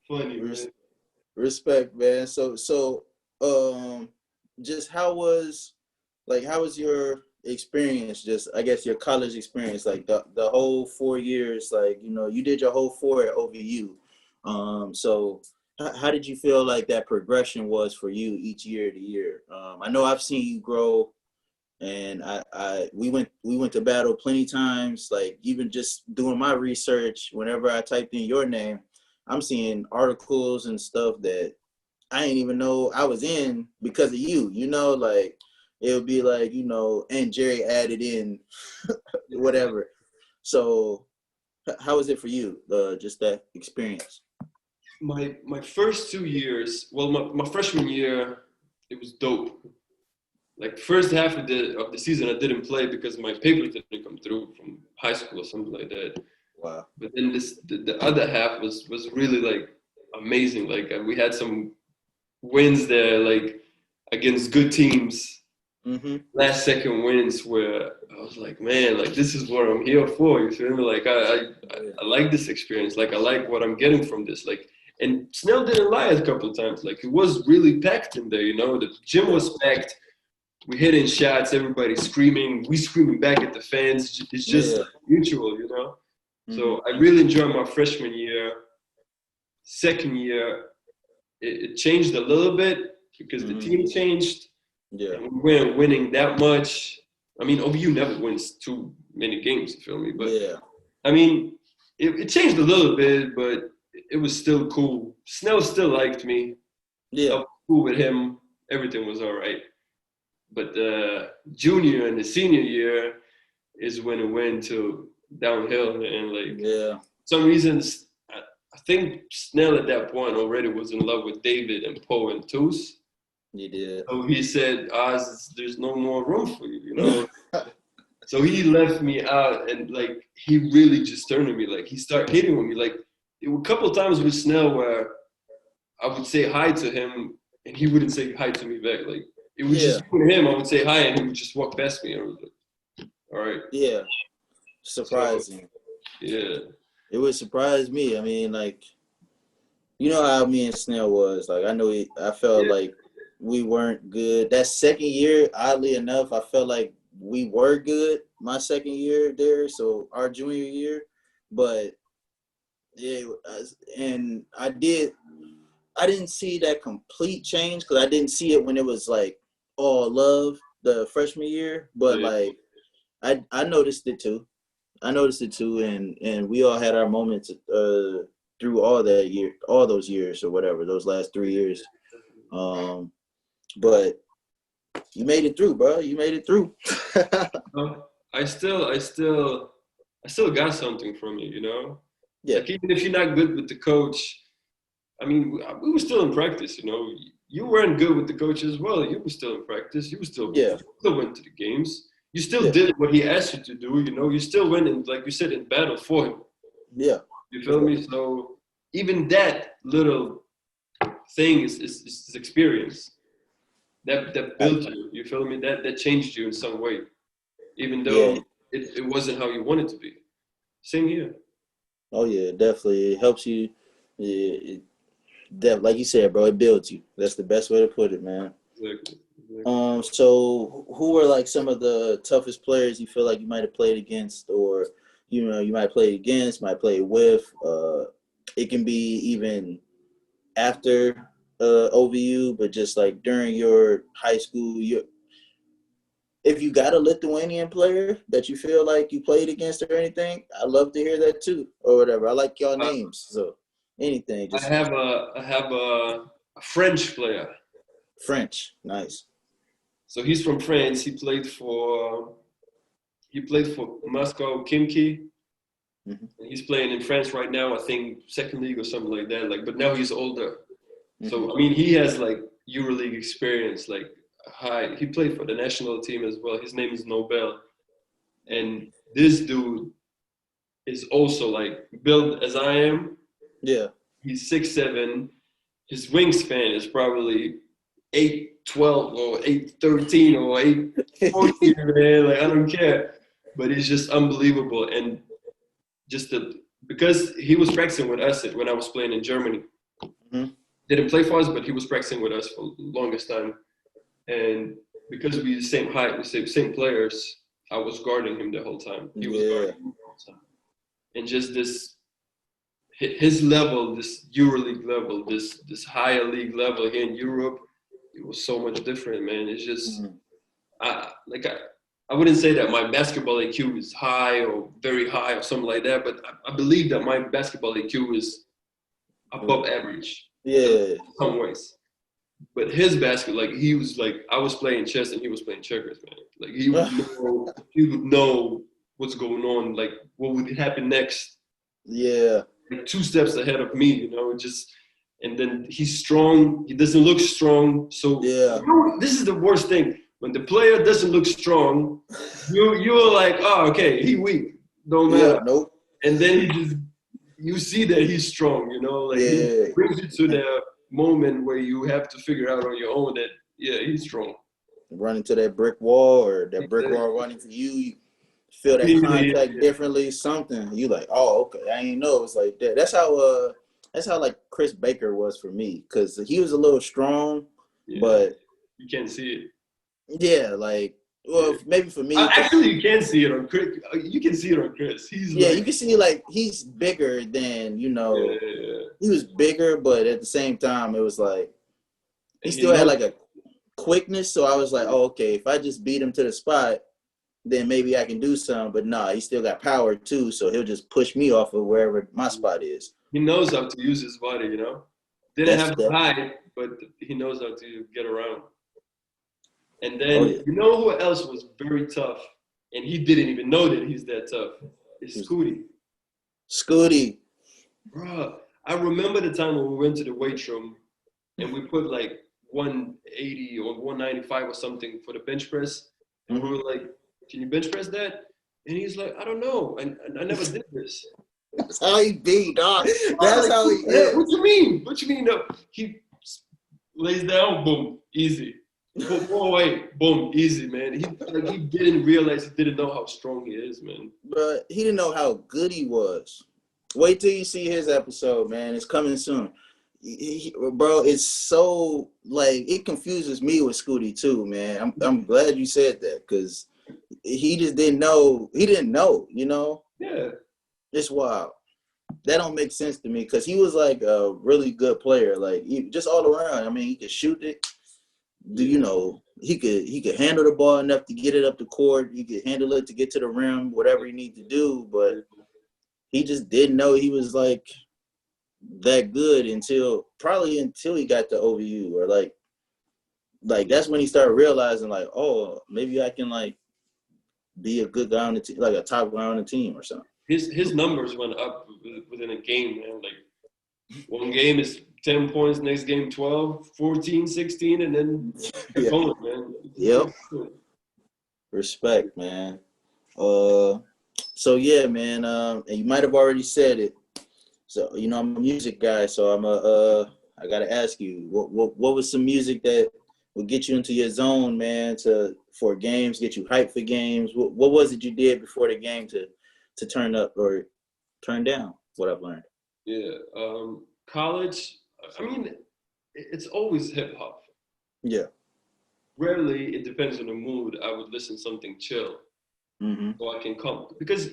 man. Respect, man. So just how was your experience, just I guess your college experience, like the whole 4 years, like, you know, you did your whole 4 at OVU. So how did you feel like that progression was for you each year to year? I know I've seen you grow, and we went to battle plenty times. Like even just doing my research, whenever I typed in your name, I'm seeing articles and stuff that I didn't even know I was in because of you. You know, like it would be like, you know, and Jerry added in whatever. So how was it for you? Just that experience. My first 2 years, well, my freshman year, it was dope. Like first half of the season, I didn't play because my papers didn't come through from high school or something like that. Wow. But then the other half was really like amazing. Like we had some wins there, like against good teams. Mm-hmm. Last second wins where I was like, man, like this is what I'm here for. You feel me? Like I like this experience. Like I like what I'm getting from this. Like, and Snell didn't lie a couple of times. Like it was really packed in there. You know, the gym was packed. We hitting shots. Everybody screaming. We screaming back at the fans. It's just mutual. You know. Mm-hmm. So I really enjoyed my freshman year. Second year, it changed a little bit because the team changed. Yeah. And we weren't winning that much. I mean, OVU never wins too many games, you feel me? But I mean, it changed a little bit, but it was still cool. Snell still liked me. Yeah. I was cool with him. Everything was all right. But the junior and the senior year is when it went to downhill. And like, some reasons, I think Snell at that point already was in love with David and Poe and Toos. He did. So he said, Oz, there's no more room for you, you know? So he left me out, and like he really just turned to me. Like he started hitting with me. Like it were a couple of times with Snell where I would say hi to him and he wouldn't say hi to me back. Like it was just with him, I would say hi and he would just walk past me. I was like, all right. Yeah. Surprising. So, yeah. It would surprise me. I mean, like, you know how me and Snell was. Like I felt like we weren't good. That second year, oddly enough, I felt like we were good my second year there, so our junior year. But and I didn't see that complete change because I didn't see it when it was like all love the freshman year. But like I noticed it too. And we all had our moments through all those years or whatever, those last 3 years. But you made it through, bro. You made it through. I still got something from you, you know? Yeah. Like even if you're not good with the coach, I mean, we were still in practice, you know? You weren't good with the coach as well. You were still in practice. You still went to the games. You still did what he asked you to do, you know? You still went in, like you said, in battle for him. Yeah. You feel me? So even that little thing is experience. That built you. You feel me? That changed you in some way, even though it wasn't how you wanted to be. Same here. Oh yeah, definitely. It helps you. Like you said, bro, it builds you. That's the best way to put it, man. Exactly. So who were like some of the toughest players you feel like you might have played against, or you might play against, might play with? It can be even after OVU, but just like during your high school, if you got a Lithuanian player that you feel like you played against or anything, I'd love to hear that too, or whatever. I like y'all names, so anything, I just have a French player. French, nice. So he's from France. He played for Moscow Kimki. Hmm. He's playing in France right now. I think second league or something like that. Like, but now he's older. Hmm. So I mean, he has like EuroLeague experience. Like, high. He played for the national team as well. His name is Nobel, and this dude is also like built as I am. Yeah. He's 6'7". His wingspan is probably 8'12" or 8'13" or 8'14", man. Like, I don't care. But it's just unbelievable. And because he was practicing with us when I was playing in Germany. Mhm. Didn't play for us, but he was practicing with us for the longest time. And because we the same height, we same players, I was guarding him the whole time. He was Yeah. guarding me the whole time. And just his level, this EuroLeague level, this higher league level here in Europe, it was so much different, man. It's just Mhm. I wouldn't say that my basketball IQ is high or very high or something like that, but I believe that my basketball IQ is above average in Yeah. some ways. But his basket, like, he was like, I was playing chess and he was playing checkers, man. Like, he would know what's going on, like what would happen next, Yeah. like 2 steps ahead of me, just. And then he's strong. He doesn't look strong. So Yeah. this is the worst thing. When the player doesn't look strong, you're like, oh, okay, he weak, don't Yeah. matter. Nope. And then you see that he's strong. Like, he Yeah. brings you to the moment where you have to figure out on your own that, yeah, he's strong. Running to that brick wall, or that brick Exactly. wall running to you, you feel that Yeah, contact differently, something. You like, oh, okay, I ain't know it was like that. That's how like Chris Baker was for me, because he was a little strong, yeah. but You can't see it. yeah, like, Yeah. well, maybe for me, because Actually, you can see it on Chris. You can see it on Chris. He's yeah, like, you can see like he's bigger than yeah, yeah, yeah. he was bigger, but at the same time, it was like he And he still had knows. like a quickness. So I was like, oh, okay, if I just beat him to the spot, then maybe I can do something. But nah, he still got power too, so he'll just push me off of wherever my spot is. He knows how to use his body. Didn't That's have the that. height, but he knows how to get around. And Oh then yeah, you know who else was very tough, and he didn't even know that he's that tough. It's Scooty. Scooty. Bruh, I remember the time when we went to the weight room and we put like 180 or 195 or something for the bench press, and we Mm-hmm. were like, "Can you bench press that?" And he's like, "I don't know, and I never did this." That's how he be, dog. I was That's like, how he "What the hell? What is. you mean? What you mean?" No, he lays down, boom, easy. Pull away, boom, easy, man. He didn't realize, he didn't know how strong he is, man. But he didn't know how good he was. Wait till you see his episode, man. It's coming soon. Bro, it's so like it confuses me with Scooty too, man. I'm glad you said that, because he just didn't know. He didn't know. Yeah. It's wild. That don't make sense to me, because he was like a really good player, like just all around. I mean, he could shoot it. Yeah. He could handle the ball enough to get it up the court. He could handle it to get to the rim, whatever he need to do. But he just didn't know he was like that good until he got to OVU, or like that's when he started realizing like, oh, maybe I can like be a good guy on the team, like a top guy on the team or something. His numbers went up within a game, man. Like, one game is 10 points, next game 12, 14, 16, and then kept Yeah. going, man. Yep. Respect, man. So yeah, man. And you might have already said it. So I'm a music guy, so I gotta ask you, what was some music that would get you into your zone, man, for games, get you hyped for games? What was it you did before the game to turn up or turn down? What I've learned. Yeah. College, I mean, it's always hip hop. Yeah. rarely, it depends on the mood, I would listen to something chill. Mm-hmm. So I can come. Because,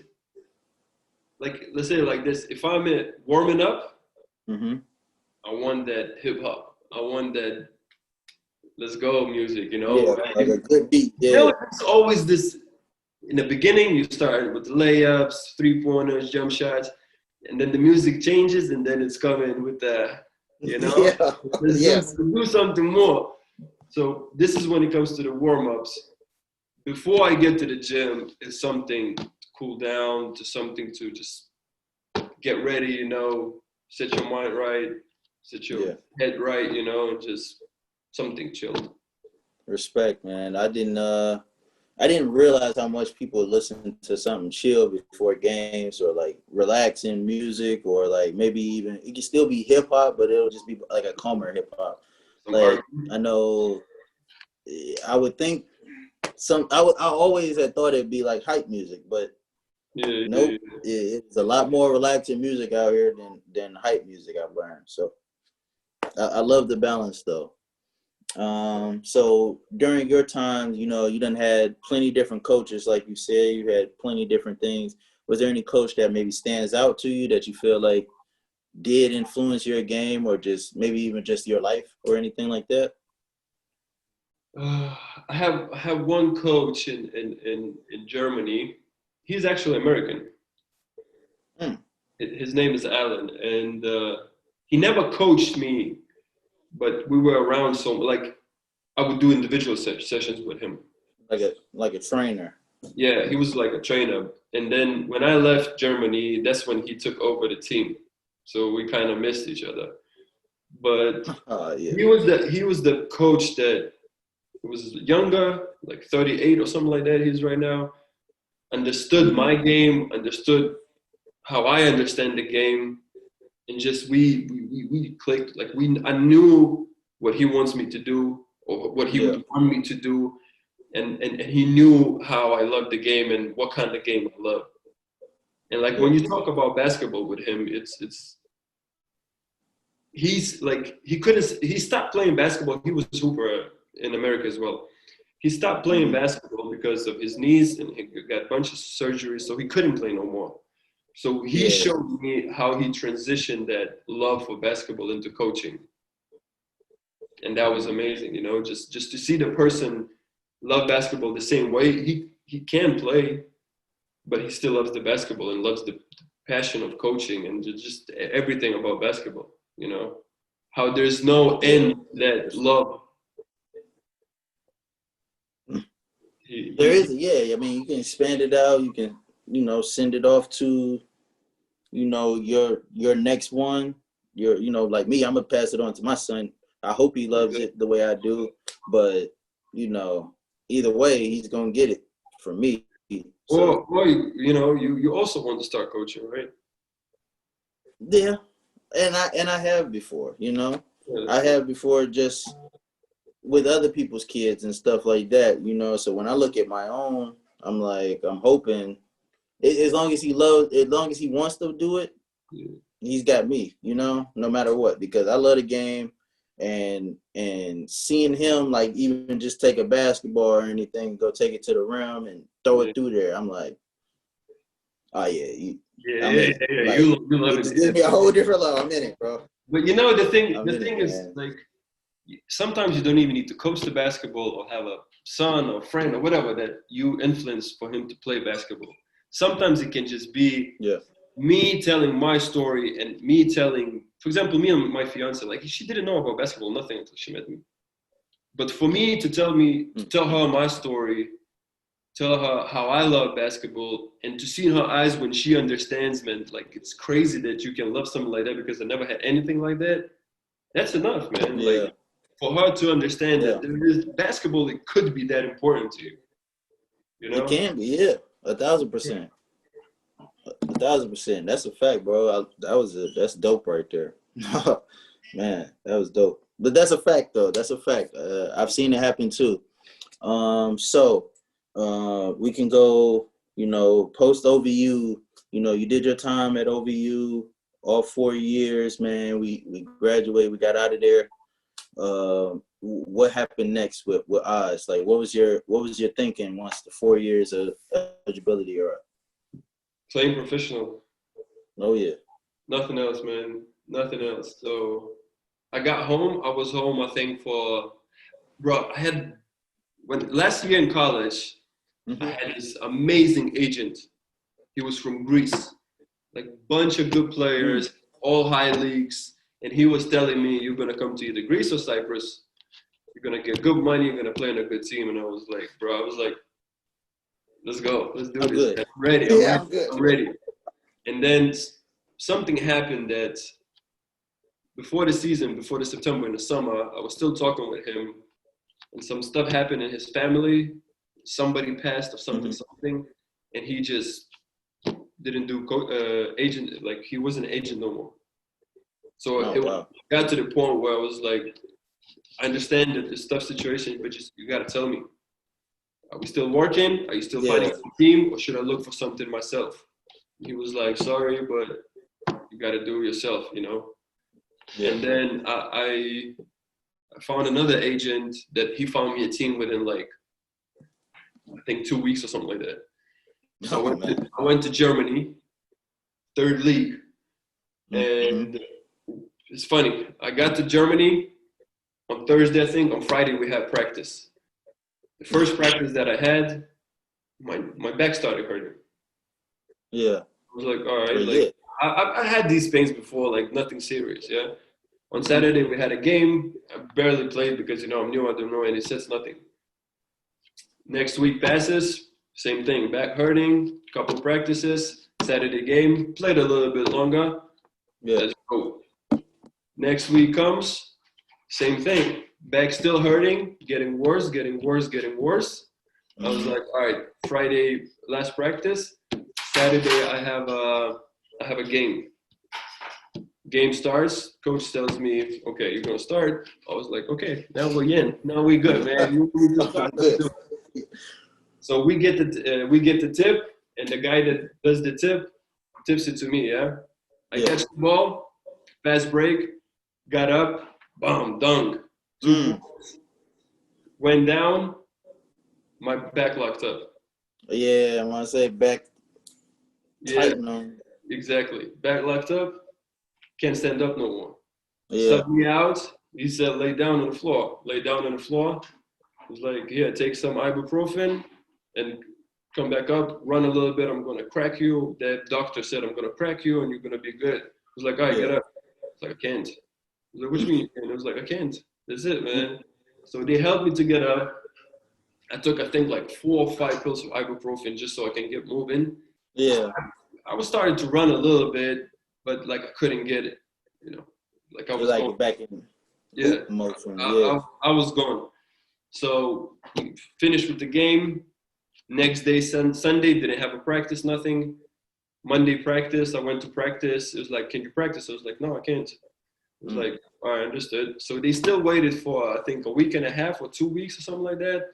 like, let's say it like this, if I'm warming up, Mm-hmm. I want that hip hop. I want that let's go music, you know? Yeah, like a good beat. You know, Yeah. it's always this, in the beginning, you start with the layups, 3-pointers, jump shots, and then the music changes, and then it's coming with the, you know, Yeah. let's Yes. do something more. So this is when it comes to the warm-ups. Before I get to the gym, it's something to cool down, to something to just get ready, you know, set your mind right, set your Yeah. head right, you know, and just something chill. Respect, man. I didn't realize how much people listen to something chill before games or like relaxing music or like maybe even it can still be hip hop, but it'll just be like a calmer hip hop. Some art. Like I know I would think I always had thought it'd be like hype music, but Yeah, yeah, nope. It's a lot more relaxing music out here than hype music I've learned. So I love the balance though. So during your time, you done had plenty different coaches, like you said, you had plenty different things. Was there any coach that maybe stands out to you that you feel like did influence your game or just maybe even just your life or anything like that? I have one coach in Germany. He's actually American. Hmm. His name is Alan, and he never coached me, but we were around so like I would do individual sessions with him. Like a trainer. Yeah, he was like a trainer. And then when I left Germany, that's when he took over the team. So we kind of missed each other. But Yeah. he was the coach that was younger, like 38 or something like that. He's right now. Understood my game, understood how I understand the game, and just we clicked. Like I knew what he wants me to do or what he Yeah. would want me to do, and he knew how I love the game and what kind of game I love. And like when Yeah. you talk about basketball with him, it's he's like he stopped playing basketball. He was hooper in America as well. He stopped playing Hmm. basketball because of his knees and he got a bunch of surgeries, so he couldn't play no more. So he Yeah. showed me how he transitioned that love for basketball into coaching, and that was Hmm. amazing. You know, just to see the person love basketball the same way. He can play, but he still loves the basketball and loves the passion of coaching and just everything about basketball. You know, how there's no Yeah. end to that love. There He is, yeah. I mean, you can expand it out. You can, send it off to, your next one. Like me, I'm gonna pass it on to my son. I hope he loves it the way I do. But, you know, either way, he's gonna get it from me. So or you also want to start coaching, right? yeah, and I have before. Yeah, that's I good. have before just with other people's kids and stuff like that. So when I look at my own, I'm like, I'm hoping as long as he loves, as long as he wants to do it, Yeah. he's got me, no matter what, because I love the game, and seeing him like even just take a basketball or anything, go take it to the rim and throw Yeah. it through there. I'm like, oh yeah, Yeah, I'm yeah, in yeah, it. yeah. Like You love it it. just gives me a whole different level. I'm in it, bro. But you know I'm the in it, thing is man. like sometimes you don't even need to coach the basketball or have a son or friend or whatever that you influence for him to play basketball. Sometimes it can just be Yeah. me telling my story and me telling, for example, me and my fiance, like she didn't know about basketball, nothing until she met me. But for me to tell Mm-hmm. her my story, tell her how I love basketball, and to see in her eyes when she understands, man, like it's crazy that you can love something like that because I never had anything like that. That's enough, man. Like Yeah. for her to understand Yeah. that there is basketball, it could be that important to you, you It know? can be. Yeah. 1,000%. 1,000%. That's a fact, bro. That's dope right there. Man, that was dope. But that's a fact, though. That's a fact. I've seen it happen too. So we can go. Post OVU. You did your time at OVU all 4 years, man. We graduated. We got out of there. what happened next with Oz? Like, what was your thinking once the 4 years of eligibility are up? Playing professional. Oh yeah. Nothing else, man. Nothing else. So I got home. I was home, I think, bro, last year in college, I had this amazing agent. He was from Greece, like bunch of good players, all high leagues. And he was telling me, you're going to come to either Greece or Cyprus. You're going to get good money. You're going to play on a good team. And I was like, let's go. Let's do this. Good. I'm ready. I'm good. I'm ready. And then something happened that before the season, before the September in the summer, I was still talking with him. And some stuff happened in his family. Somebody passed or something. And he just didn't do agent, like he wasn't an agent no more. So it got to the point where I was like, I understand that it's a tough situation, but you got to tell me, are we still working? Are you still fighting for the team, or should I look for something myself? He was like, sorry, but you got to do it yourself, you know? Yeah. And then I found another agent that he found me a team within like, I think 2 weeks or something like that. So I went to Germany, third league. And it's funny. I got to Germany on Thursday, I think. On Friday, we had practice. The first practice that I had, my back started hurting. Yeah. I was like, all right. Like, I had these pains before, like nothing serious, yeah? On Saturday, we had a game. I barely played because, you know, I'm new. I don't know any sets, nothing. Next week passes, same thing. Back hurting, couple practices. Saturday game, played a little bit longer. Yeah. Let's go. Next week comes, same thing. Back still hurting, getting worse. I was like, all right, Friday, last practice. Saturday, I have a game. Game starts. Coach tells me, okay, you're gonna start. I was like, okay, now we're in. Now we good, man. So we get the tip, and the guy that does the tip tips it to me. Yeah, I catch the ball, fast break, got up, boom, dunk. Went down, my back locked up. Yeah, I want to say back. Tighten on. Exactly, back locked up. Can't stand up no more. Yeah. Subbed me out. He said, lay down on the floor. Lay down on the floor. He was like, here, take some ibuprofen and come back up. Run a little bit. I'm going to crack you. That doctor said, I'm going to crack you and you're going to be good. I was like, all right, get up. I was like, I can't. I was like, what do you mean you can't? I was like, I can't. That's it, man. So they helped me to get up. I took, I think, like 4 or 5 pills of ibuprofen just so I can get moving. Yeah. I was starting to run a little bit, but like I couldn't get it, you know. Like I was like going. Back in motion. I was gone. So we finished with the game. Next day, Sunday, didn't have a practice, nothing. Monday practice, I went to practice. It was like, can you practice? I was like, no, I can't. It was like, all right, understood. So they still waited for, I think, a week and a half or 2 weeks or something like that.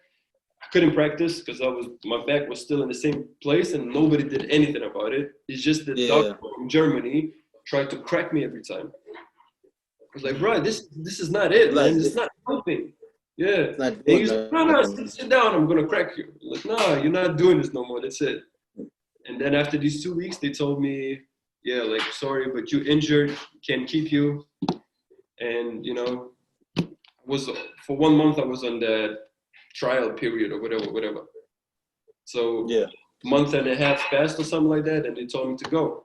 I couldn't practice because my back was still in the same place and nobody did anything about it. It's just the doctor from Germany tried to crack me every time. I was like, bro, this is not it, man. It's not helping. Yeah. He's like, no, sit down. I'm gonna crack you. I'm like, no, you're not doing this no more. That's it. And then after these 2 weeks, they told me, yeah, like, sorry, but you injured. Can't keep you. And you know, for 1 month I was on that trial period or whatever. So month and a half passed or something like that, and they told me to go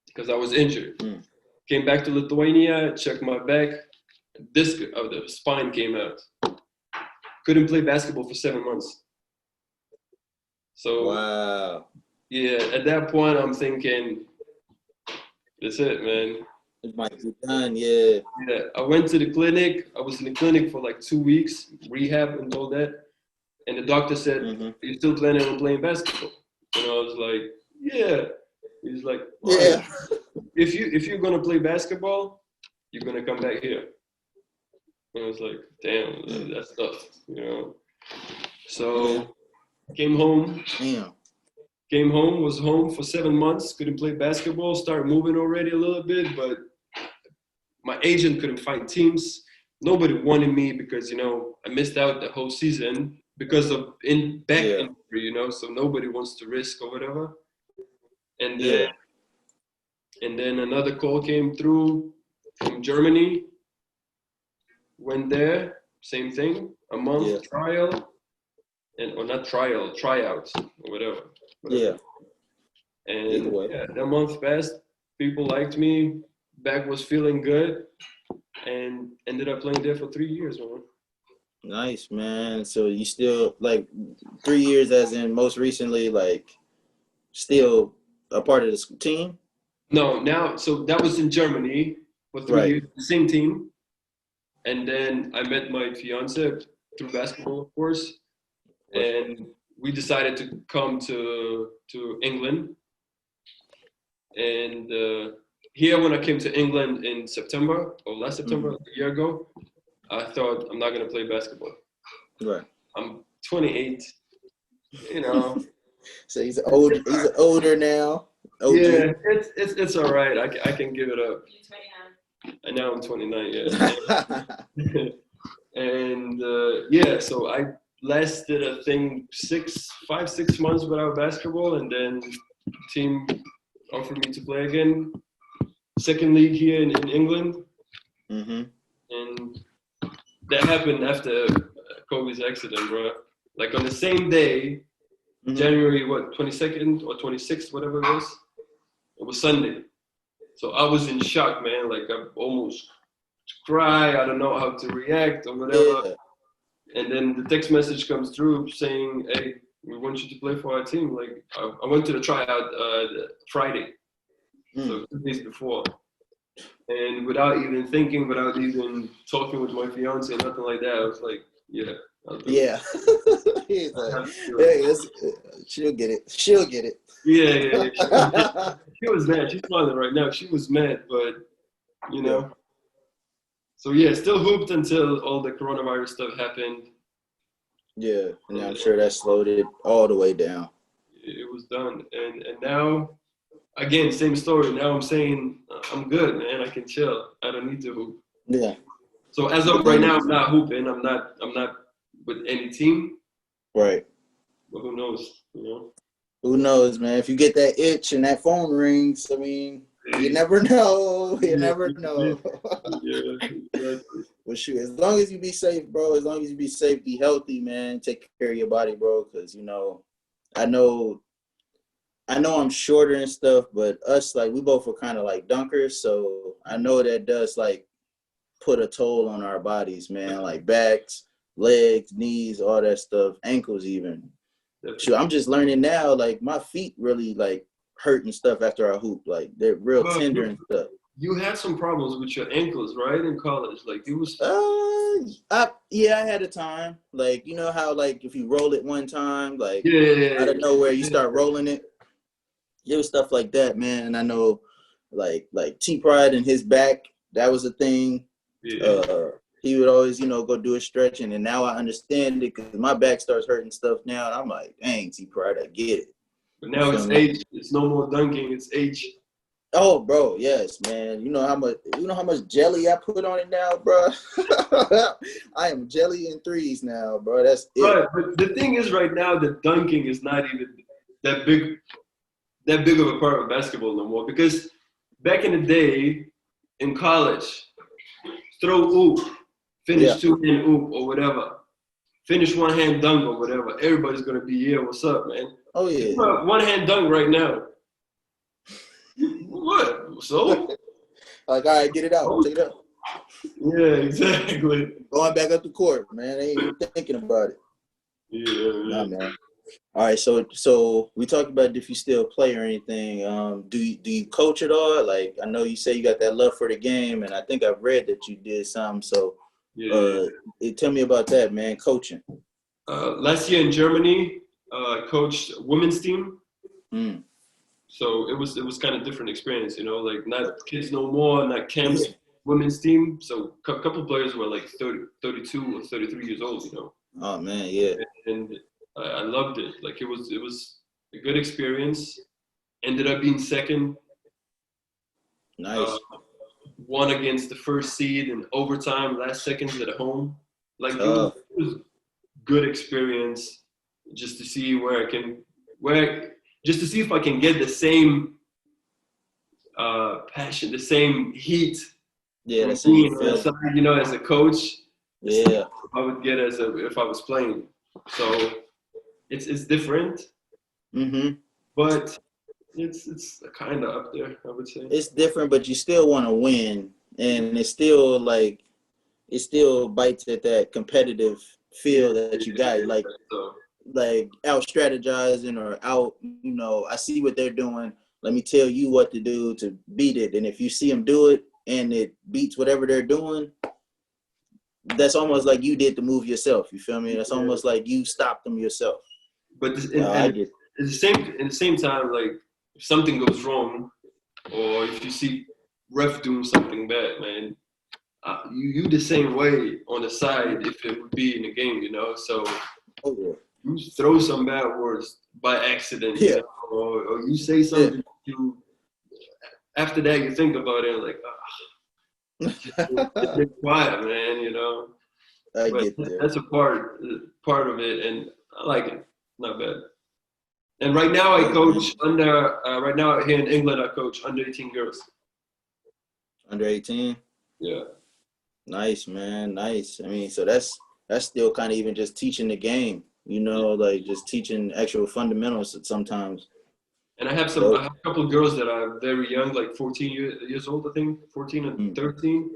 because I was injured. Came back to Lithuania, checked my back, disc of the spine came out. Couldn't play basketball for 7 months. So yeah, at that point I'm thinking, that's it, man. It might be done, yeah. I went to the clinic. I was in the clinic for like 2 weeks, rehab and all that. And the doctor said, are you still planning on playing basketball? And I was like, yeah. He's like, yeah. If you're gonna play basketball, you're gonna come back here. And I was like, damn, that's tough, you know. So came home. Came home, was home for 7 months, couldn't play basketball, started moving already a little bit, but my agent couldn't find teams. nobody wanted me because, you know, I missed out the whole season because of back injury, you know, so nobody wants to risk or whatever. And then another call came through from Germany. Went there, same thing, a month trial, or not trial, tryouts or whatever. Yeah. And that month passed. People liked me. Back was feeling good, and ended up playing there for 3 years, man. Nice, man. So you still like 3 years, as in most recently, like still a part of this team? No, now so that was in Germany for 3 years, the same team, and then I met my fiance through basketball, of course, and we decided to come to England. And here, when I came to England in September or last September, a year ago, I thought I'm not gonna play basketball. Right. I'm 28, you know. So he's older now. OG. Yeah, it's all right. I can give it up. You're 29. I know I'm 29. Yeah. And so I lasted, I think 5-6 months without basketball, and then team offered me to play again. Second league here in England. Mm-hmm. And that happened after Kobe's accident, bro. Like on the same day, January 22nd or 26th, whatever it was Sunday. So I was in shock, man. Like I almost cry. I don't know how to react or whatever. Yeah. And then the text message comes through saying, "Hey, we want you to play for our team." Like I went to the tryout Friday, so 2 days before. And without even thinking, without even talking with my fiance, nothing like that, I was like, yeah. Yeah. He's like, hey, she'll get it. She'll get it. Yeah. She was mad. She's smiling right now. She was mad, but, you know. Yeah. So, yeah, still hooped until all the coronavirus stuff happened. Yeah, and I'm sure that slowed it all the way down. It was done. And now, again, same story. Now I'm saying I'm good, man. I can chill. I don't need to hoop. Yeah. So as of right now, I'm not hooping. I'm not with any team. Right. But who knows? You know. Who knows, man? If you get that itch and that phone rings, I mean, you never know. You never know. Yeah. Well, shoot, as long as you be safe, bro. As long as you be safe, be healthy, man. Take care of your body, bro. Because I know I'm shorter and stuff, but us, like, we both are kind of like dunkers, so I know that does, like, put a toll on our bodies, man, like backs, legs, knees, all that stuff, ankles even. Shoot, I'm just learning now, like, my feet really, like, hurt and stuff after I hoop. Like, they're real tender and stuff. You had some problems with your ankles, right, in college? Like, it was... I had a time. Like, you know how, like, if you roll it one time, like, out of nowhere, you start rolling it. There was stuff like that, man. And I know, like T-Pride and his back, that was a thing. Yeah. He would always, go do a stretching. And now I understand it because my back starts hurting stuff now. And I'm like, dang, T-Pride, I get it. But now it's age. It's no more dunking. It's age. Oh, bro, yes, man. You know how much jelly I put on it now, bro? I am jelly in threes now, bro. That's it. Right, but the thing is right now that dunking is not even that big of a part of basketball no more. Because back in the day, in college, throw oop, finish two-hand oop or whatever, finish one-hand dunk or whatever. Everybody's gonna be, yeah, what's up, man? Oh yeah. One-hand dunk right now. What? So? Like, all right, get it out. Take it out. Yeah, exactly. Going back up the court, man. They ain't even thinking about it. Yeah, man. Nah, man. All right, so we talked about if you still play or anything. Do you coach at all? Like, I know you say you got that love for the game, and I think I've read that you did some. So, tell me about that, man. Coaching. Last year in Germany, I coached women's team. So it was kind of different experience, like not kids no more, not camps, women's team. So a couple of players were like 30, 32 or 33 years old, Oh man, yeah. And I loved it. Like it was a good experience. Ended up being second. Nice. won against the first seed in overtime, last seconds at home. Like it was good experience just to see just to see if I can get the same passion, the same heat. Yeah, that's being on the side, you know, as a coach. Yeah, I would get if I was playing. So it's different, but it's kind of up there, I would say. It's different, but you still want to win, and it's still like it still bites at that competitive feel that you got. Like out strategizing or out, you know, I see what they're doing. Let me tell you what to do to beat it. And if you see them do it and it beats whatever they're doing, that's almost like you did the move yourself. You feel me? That's almost like you stopped them yourself. But at the same time, like if something goes wrong, or if you see ref doing something bad, man, you the same way on the side if it would be in a game, you know. So you throw some bad words by accident, you know, or you say something. After that, you think about it, like, it's quiet, man, you know. I get there. That's a part of it, and I like it. Not bad. And right now I coach right now here in England, I coach under 18 girls. Under 18? Yeah. Nice, man. Nice. I mean, so that's still kind of even just teaching the game, you know, like just teaching actual fundamentals sometimes. And I have a couple of girls that are very young, like 14 years old, I think, 14 and 13.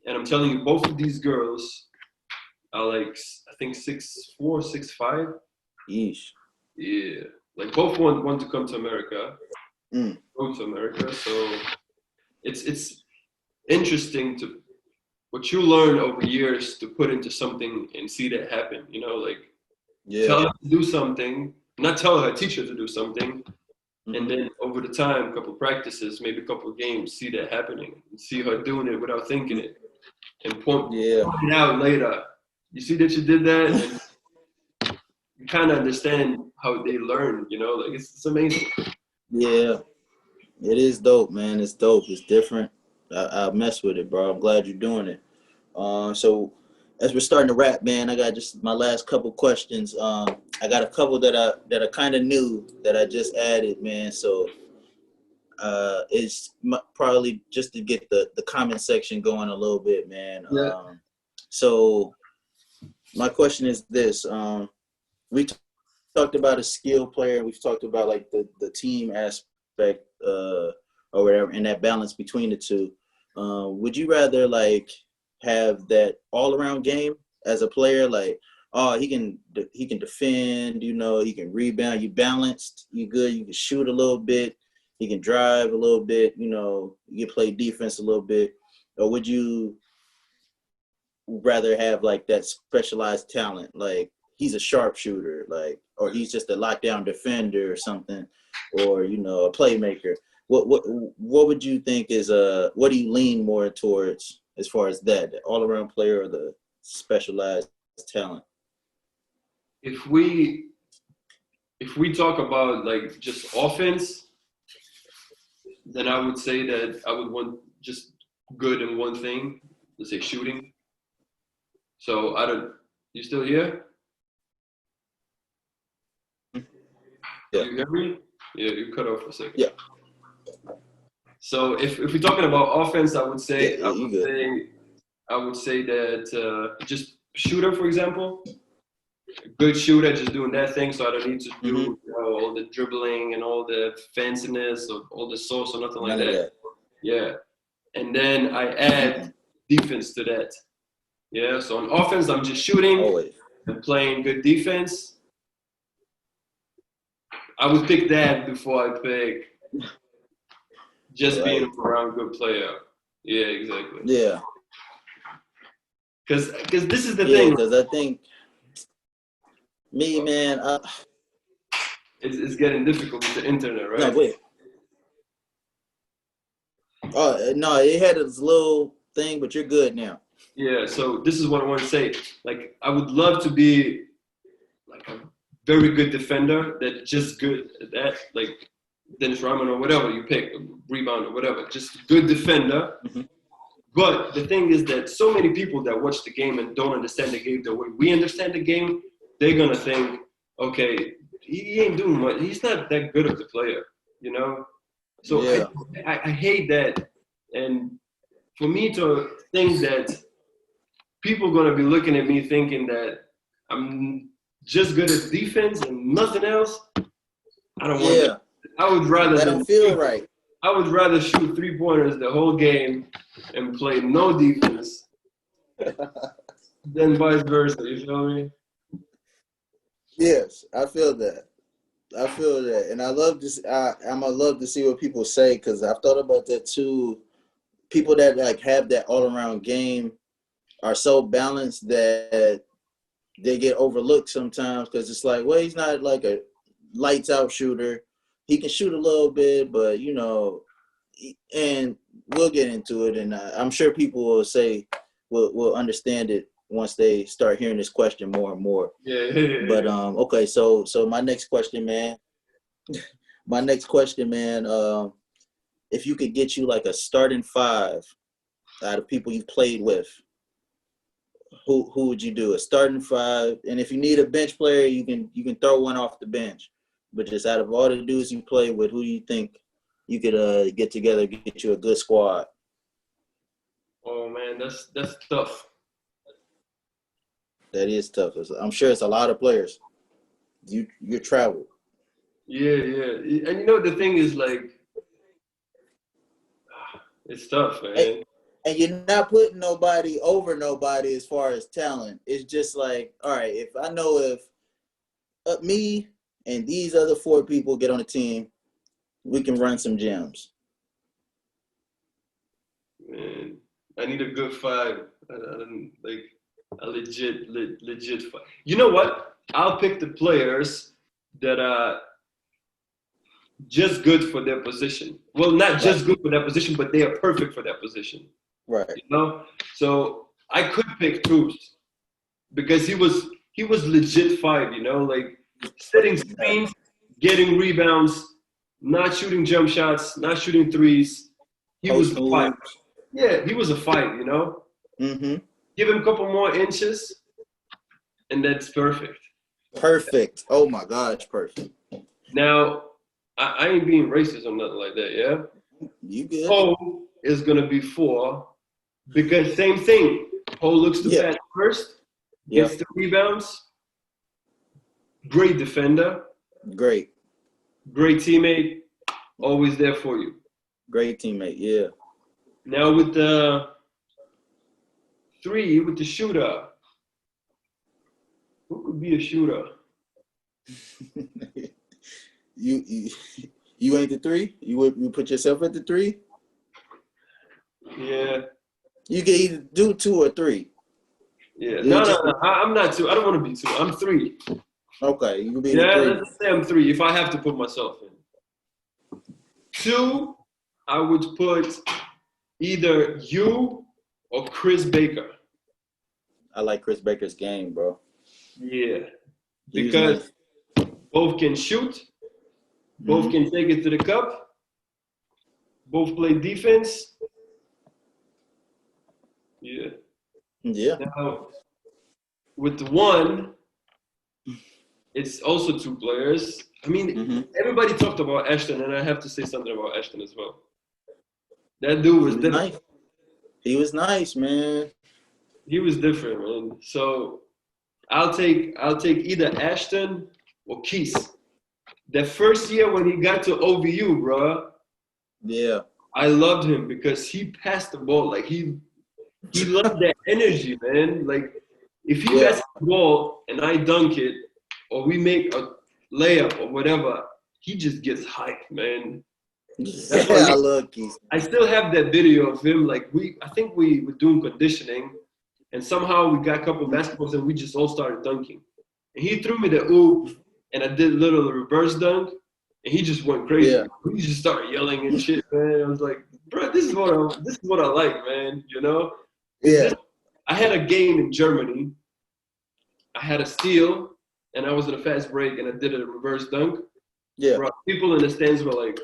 And I'm telling you, both of these girls are like, I think 6'4", 6'5". Yeesh. Yeah. Like both want to come to America, go to America. So it's interesting to what you learn over years to put into something and see that happen. You know, like tell her to do something, not tell her, teach her to do something, and then over the time, a couple of practices, maybe a couple of games, see that happening, and see her doing it without thinking it, and point it out later. You see that you did that, and you kind of understand how they learn. You know, like it's amazing. Yeah, it is dope, man. It's dope. It's different. I mess with it, bro. I'm glad you're doing it. So as we're starting to wrap, man, I got just my last couple questions. I got a couple that are kind of new that I just added, man. So it's probably just to get the comment section going a little bit, man. So my question is this: we talked about a skill player, and we've talked about like the team aspect or whatever, and that balance between the two. Would you rather like have that all around game as a player, like, oh, he can defend, you know, he can rebound, you balanced, you good, you can shoot a little bit, he can drive a little bit, you know, you can play defense a little bit? Or would you rather have like that specialized talent, like he's a sharpshooter, like, or he's just a lockdown defender or something, or, you know, a playmaker? What would you think is what do you lean more towards as far as that, the all around player or the specialized talent? If we talk about like just offense, then I would say that I would want just good in one thing, let's say shooting. So you still here? Yeah. You hear me? Yeah, you cut off for a second. Yeah. So if we're talking about offense, I would say I would say that just shooter, for example, good shooter, just doing that thing. So I don't need to do you know, all the dribbling and all the fanciness of all the sauce or nothing like that. Yeah, and then I add defense to that. Yeah, so on offense, I'm just shooting and playing good defense. I would pick that before I pick just being a around good player. Yeah, exactly. Yeah. Because this is the thing. Because I think me, man, it's getting difficult with the internet, right? No, wait. Oh no, it had its little thing, but you're good now. Yeah. So this is what I want to say. Like, I would love to be like a very good defender that's just good at that, like Dennis Rodman or whatever you pick, rebound or whatever, just good defender. But the thing is that so many people that watch the game and don't understand the game the way we understand the game, they're gonna think, okay, he ain't doing much. He's not that good of the player, you know. So Yeah. I hate that, and for me to think that people gonna be looking at me thinking that I'm just good at defense and nothing else. I don't want that. I would rather that don't feel right. I would rather shoot 3-pointers the whole game and play no defense than vice versa. You feel me? Yes, I feel that. I feel that, and I love this. I'm gonna love to see what people say because I've thought about that too. People that like have that all around game are so balanced that they get overlooked sometimes because it's like, well, he's not like a lights out shooter. He can shoot a little bit, but you know, and we'll get into it. And I'm sure people will say, will understand it once they start hearing this question more and more. Yeah. But okay, so my next question, man. My next question, man. If you could get you like a starting five out of people you've played with, who would you do? A starting five, and if you need a bench player, you can throw one off the bench. But just out of all the dudes you play with, who do you think you could get together, get you a good squad? Oh man, that's tough. That is tough. I'm sure it's a lot of players. You travel. Yeah. And you know the thing is like, it's tough, man. And you're not putting nobody over nobody as far as talent. It's just like, all right, if I know if me and these other four people get on a team, we can run some gems. Man, I need a good five. I don't like a legit five. You know what? I'll pick the players that are just good for their position. Well, not just good for their position, but they are perfect for their position. Right. You know? So I could pick Troops because he was legit five, you know, like setting screens, getting rebounds, not shooting jump shots, not shooting threes. He was a five. Yeah, he was a five, you know? Mm-hmm. Give him a couple more inches, and that's perfect. Perfect. Oh my gosh, perfect. Now, I ain't being racist or nothing like that, yeah? You good. Poe is going to be 4 because same thing. Poe looks to pass first, gets the rebounds, great defender. Great teammate, always there for you. Great teammate, yeah. Now with the 3, with the shooter, who could be a shooter? You ain't the 3? You put yourself at the 3? Yeah. You can either do 2 or 3. Yeah. No. I'm not 2. I don't want to be 2. I'm 3. Okay, you can be 3. let's say I'm 3 if I have to put myself in. 2, I would put either you or Chris Baker. I like Chris Baker's game, bro. Yeah. Because both can shoot, both can take it to the cup, both play defense. Yeah. Yeah. Now, with the 1, it's also 2 players. I mean, everybody talked about Ashton, and I have to say something about Ashton as well. That dude was different. Nice. He was nice, man. He was different, man. So I'll take either Ashton or Keese. The first year when he got to OVU, bro. Yeah. I loved him because he passed the ball like he loved that energy, man. Like if he passes the ball and I dunk it, or we make a layup or whatever, he just gets hyped, man. I love Keith. I still have that video of him. Like I think we were doing conditioning, and somehow we got a couple of basketballs and we just all started dunking. And he threw me the oop, and I did a little reverse dunk, and he just went crazy. Yeah. He just started yelling and shit, man. I was like, bro, this is what I like, man. You know? Yeah. I had a game in Germany. I had a steal, and I was in a fast break, and I did a reverse dunk. Yeah. Bro, people in the stands were like,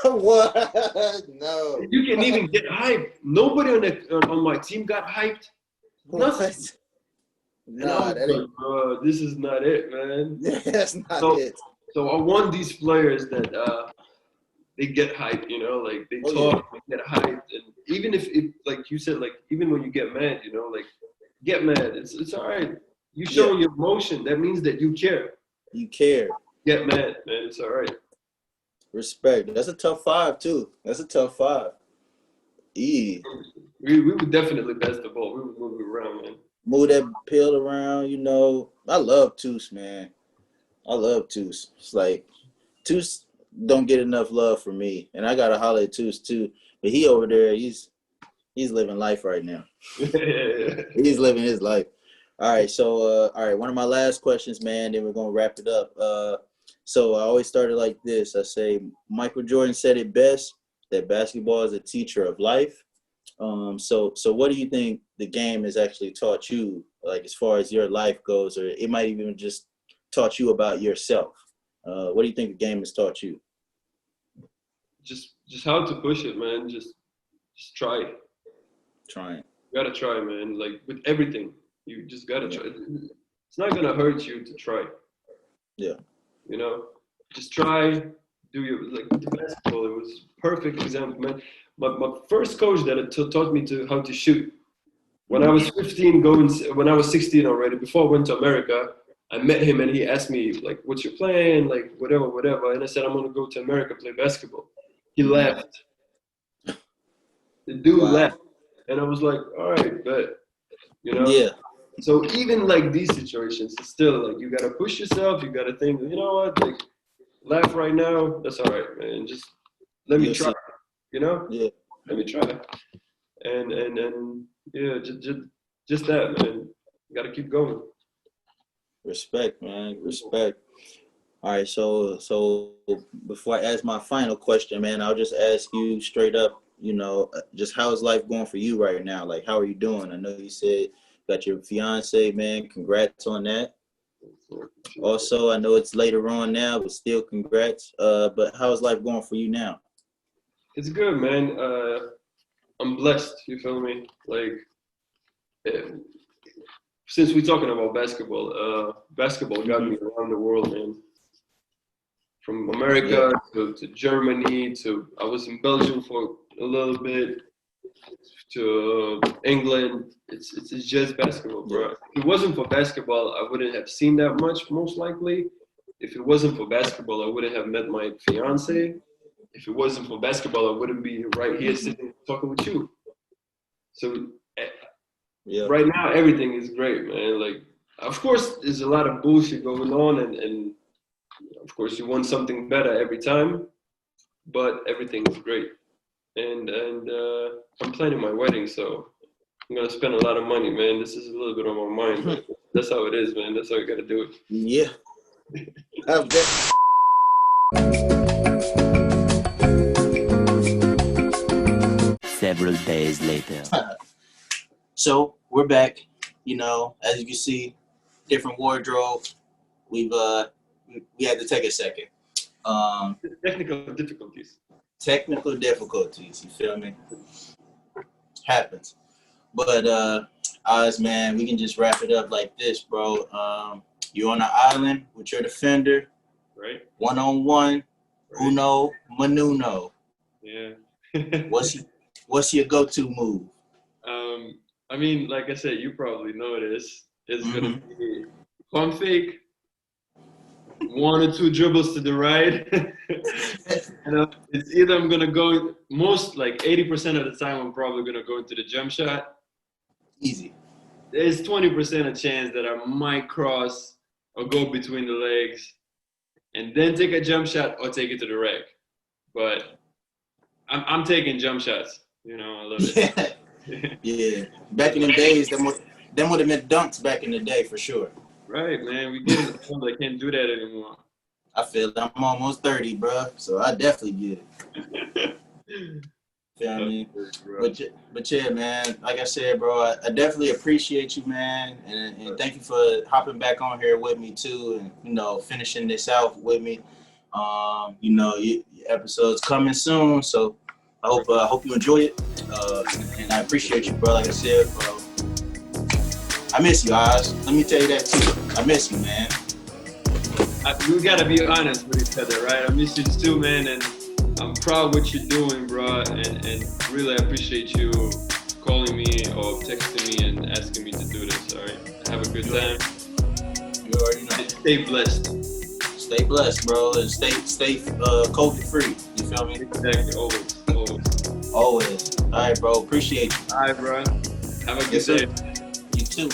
What? No. You can even get hyped. Nobody on my team got hyped. Nothing. What? And I Nah, was that like, ain't. bro, this is not it, man. That's not So, it. so I want these players that they get hyped, you know, like they Oh talk, yeah. they get hyped, and even if like you said, like even when you get mad, you know, like get mad. It's all right. You Yeah. showing your emotion. That means that you care. You care. Get mad, man. It's all right. Respect. That's a tough 5 too. That's a tough 5. E. We would definitely pass the ball. We would move it around, man. Move that pill around, you know. I love Toos, man. I love Toos. It's like Toos don't get enough love from me. And I gotta holler at Toos too. But he over there, he's living life right now. Yeah. He's living his life. All right, so all right, one of my last questions, man, then we're gonna wrap it up. So I always started like this. I say Michael Jordan said it best that basketball is a teacher of life. So what do you think the game has actually taught you, like as far as your life goes, or it might even just taught you about yourself? What do you think the game has taught you? Just how to push it, man. Just try. Trying. You gotta try, man. Like with everything, you just gotta try. It's not gonna hurt you to try. Yeah. You know, just try. Do your like with the basketball. It was a perfect example, man. My first coach that taught me to how to shoot. When I was 15, when I was 16 already, before I went to America, I met him and he asked me like, "What's your plan?" Like whatever, whatever. And I said, "I'm gonna go to America play basketball." He laughed. The dude Wow. laughed, and I was like, "All right, but you know." Yeah. So even like these situations, it's still like you gotta push yourself. You gotta think, you know what, like laugh right now. That's all right, man. Just let me You'll try. see. You know, Yeah. let me try. And yeah, just that, man. You gotta keep going. Respect, man. Respect. All right, so before I ask my final question, man, I'll just ask you straight up, you know, just how is life going for you right now? Like, how are you doing? I know you said you got your fiance, man. Congrats on that. Also, I know it's later on now, but still congrats. But how is life going for you now? It's good, man. I'm blessed. You feel me? Like, eh, since we're talking about basketball, basketball got Mm-hmm. me around the world, man. From Yeah. America to Germany to I was in Belgium for a little bit to England. It's just basketball, Yeah. bro. If it wasn't for basketball, I wouldn't have seen that much, most likely. If it wasn't for basketball, I wouldn't have met my fiance. If it wasn't for basketball, I wouldn't be right here Mm-hmm. sitting talking with you. So Yeah. right now, everything is great, man. Like, of course, there's a lot of bullshit going on, and of course, you want something better every time, but everything is great. And I'm planning my wedding, so I'm gonna spend a lot of money, man. This is a little bit on my mind, but that's how it is, man. That's how you gotta do it. Yeah. I bet. Several days later. So we're back. You know, as you can see, different wardrobe. We had to take a second. Technical difficulties. Technical difficulties. You feel me? Happens. But Oz, man, we can just wrap it up like this, bro. You're on an island with your defender, Right? 1-on-1, Right. uno, manuno. Yeah. What's your go-to move? I mean, like I said, you probably know this. It's gonna Mm-hmm. be pump fake, 1 or 2 dribbles to the right. You know, it's either I'm gonna go most like 80% of the time I'm probably gonna go into the jump shot. Easy. There's 20% a chance that I might cross or go between the legs and then take a jump shot or take it to the rack. But I'm taking jump shots. You know, I love it. Yeah. Back in the days, them would have been dunks back in the day for sure. Right, man. We getting old. I can't do that anymore. I feel I'm almost 30, bro, so I definitely get it. Feel me? But yeah, man, like I said, bro, I definitely appreciate you, man, and thank you for hopping back on here with me too, and you know, finishing this out with me. You know, your episode's coming soon, so I hope you enjoy it. And I appreciate you, bro. Like I said, bro, I miss you, Oz. Let me tell you that too. I miss you, man. We gotta be honest with each other, right? I miss you too, man, and I'm proud of what you're doing, bro, and really appreciate you calling me or texting me and asking me to do this. All right, have a good time. You already know. And stay blessed. Stay blessed, bro, and stay COVID free. You feel me? Exactly, always. Always. All right, bro. Appreciate you. All right, bro. Have a good Yes, day. sir. You too.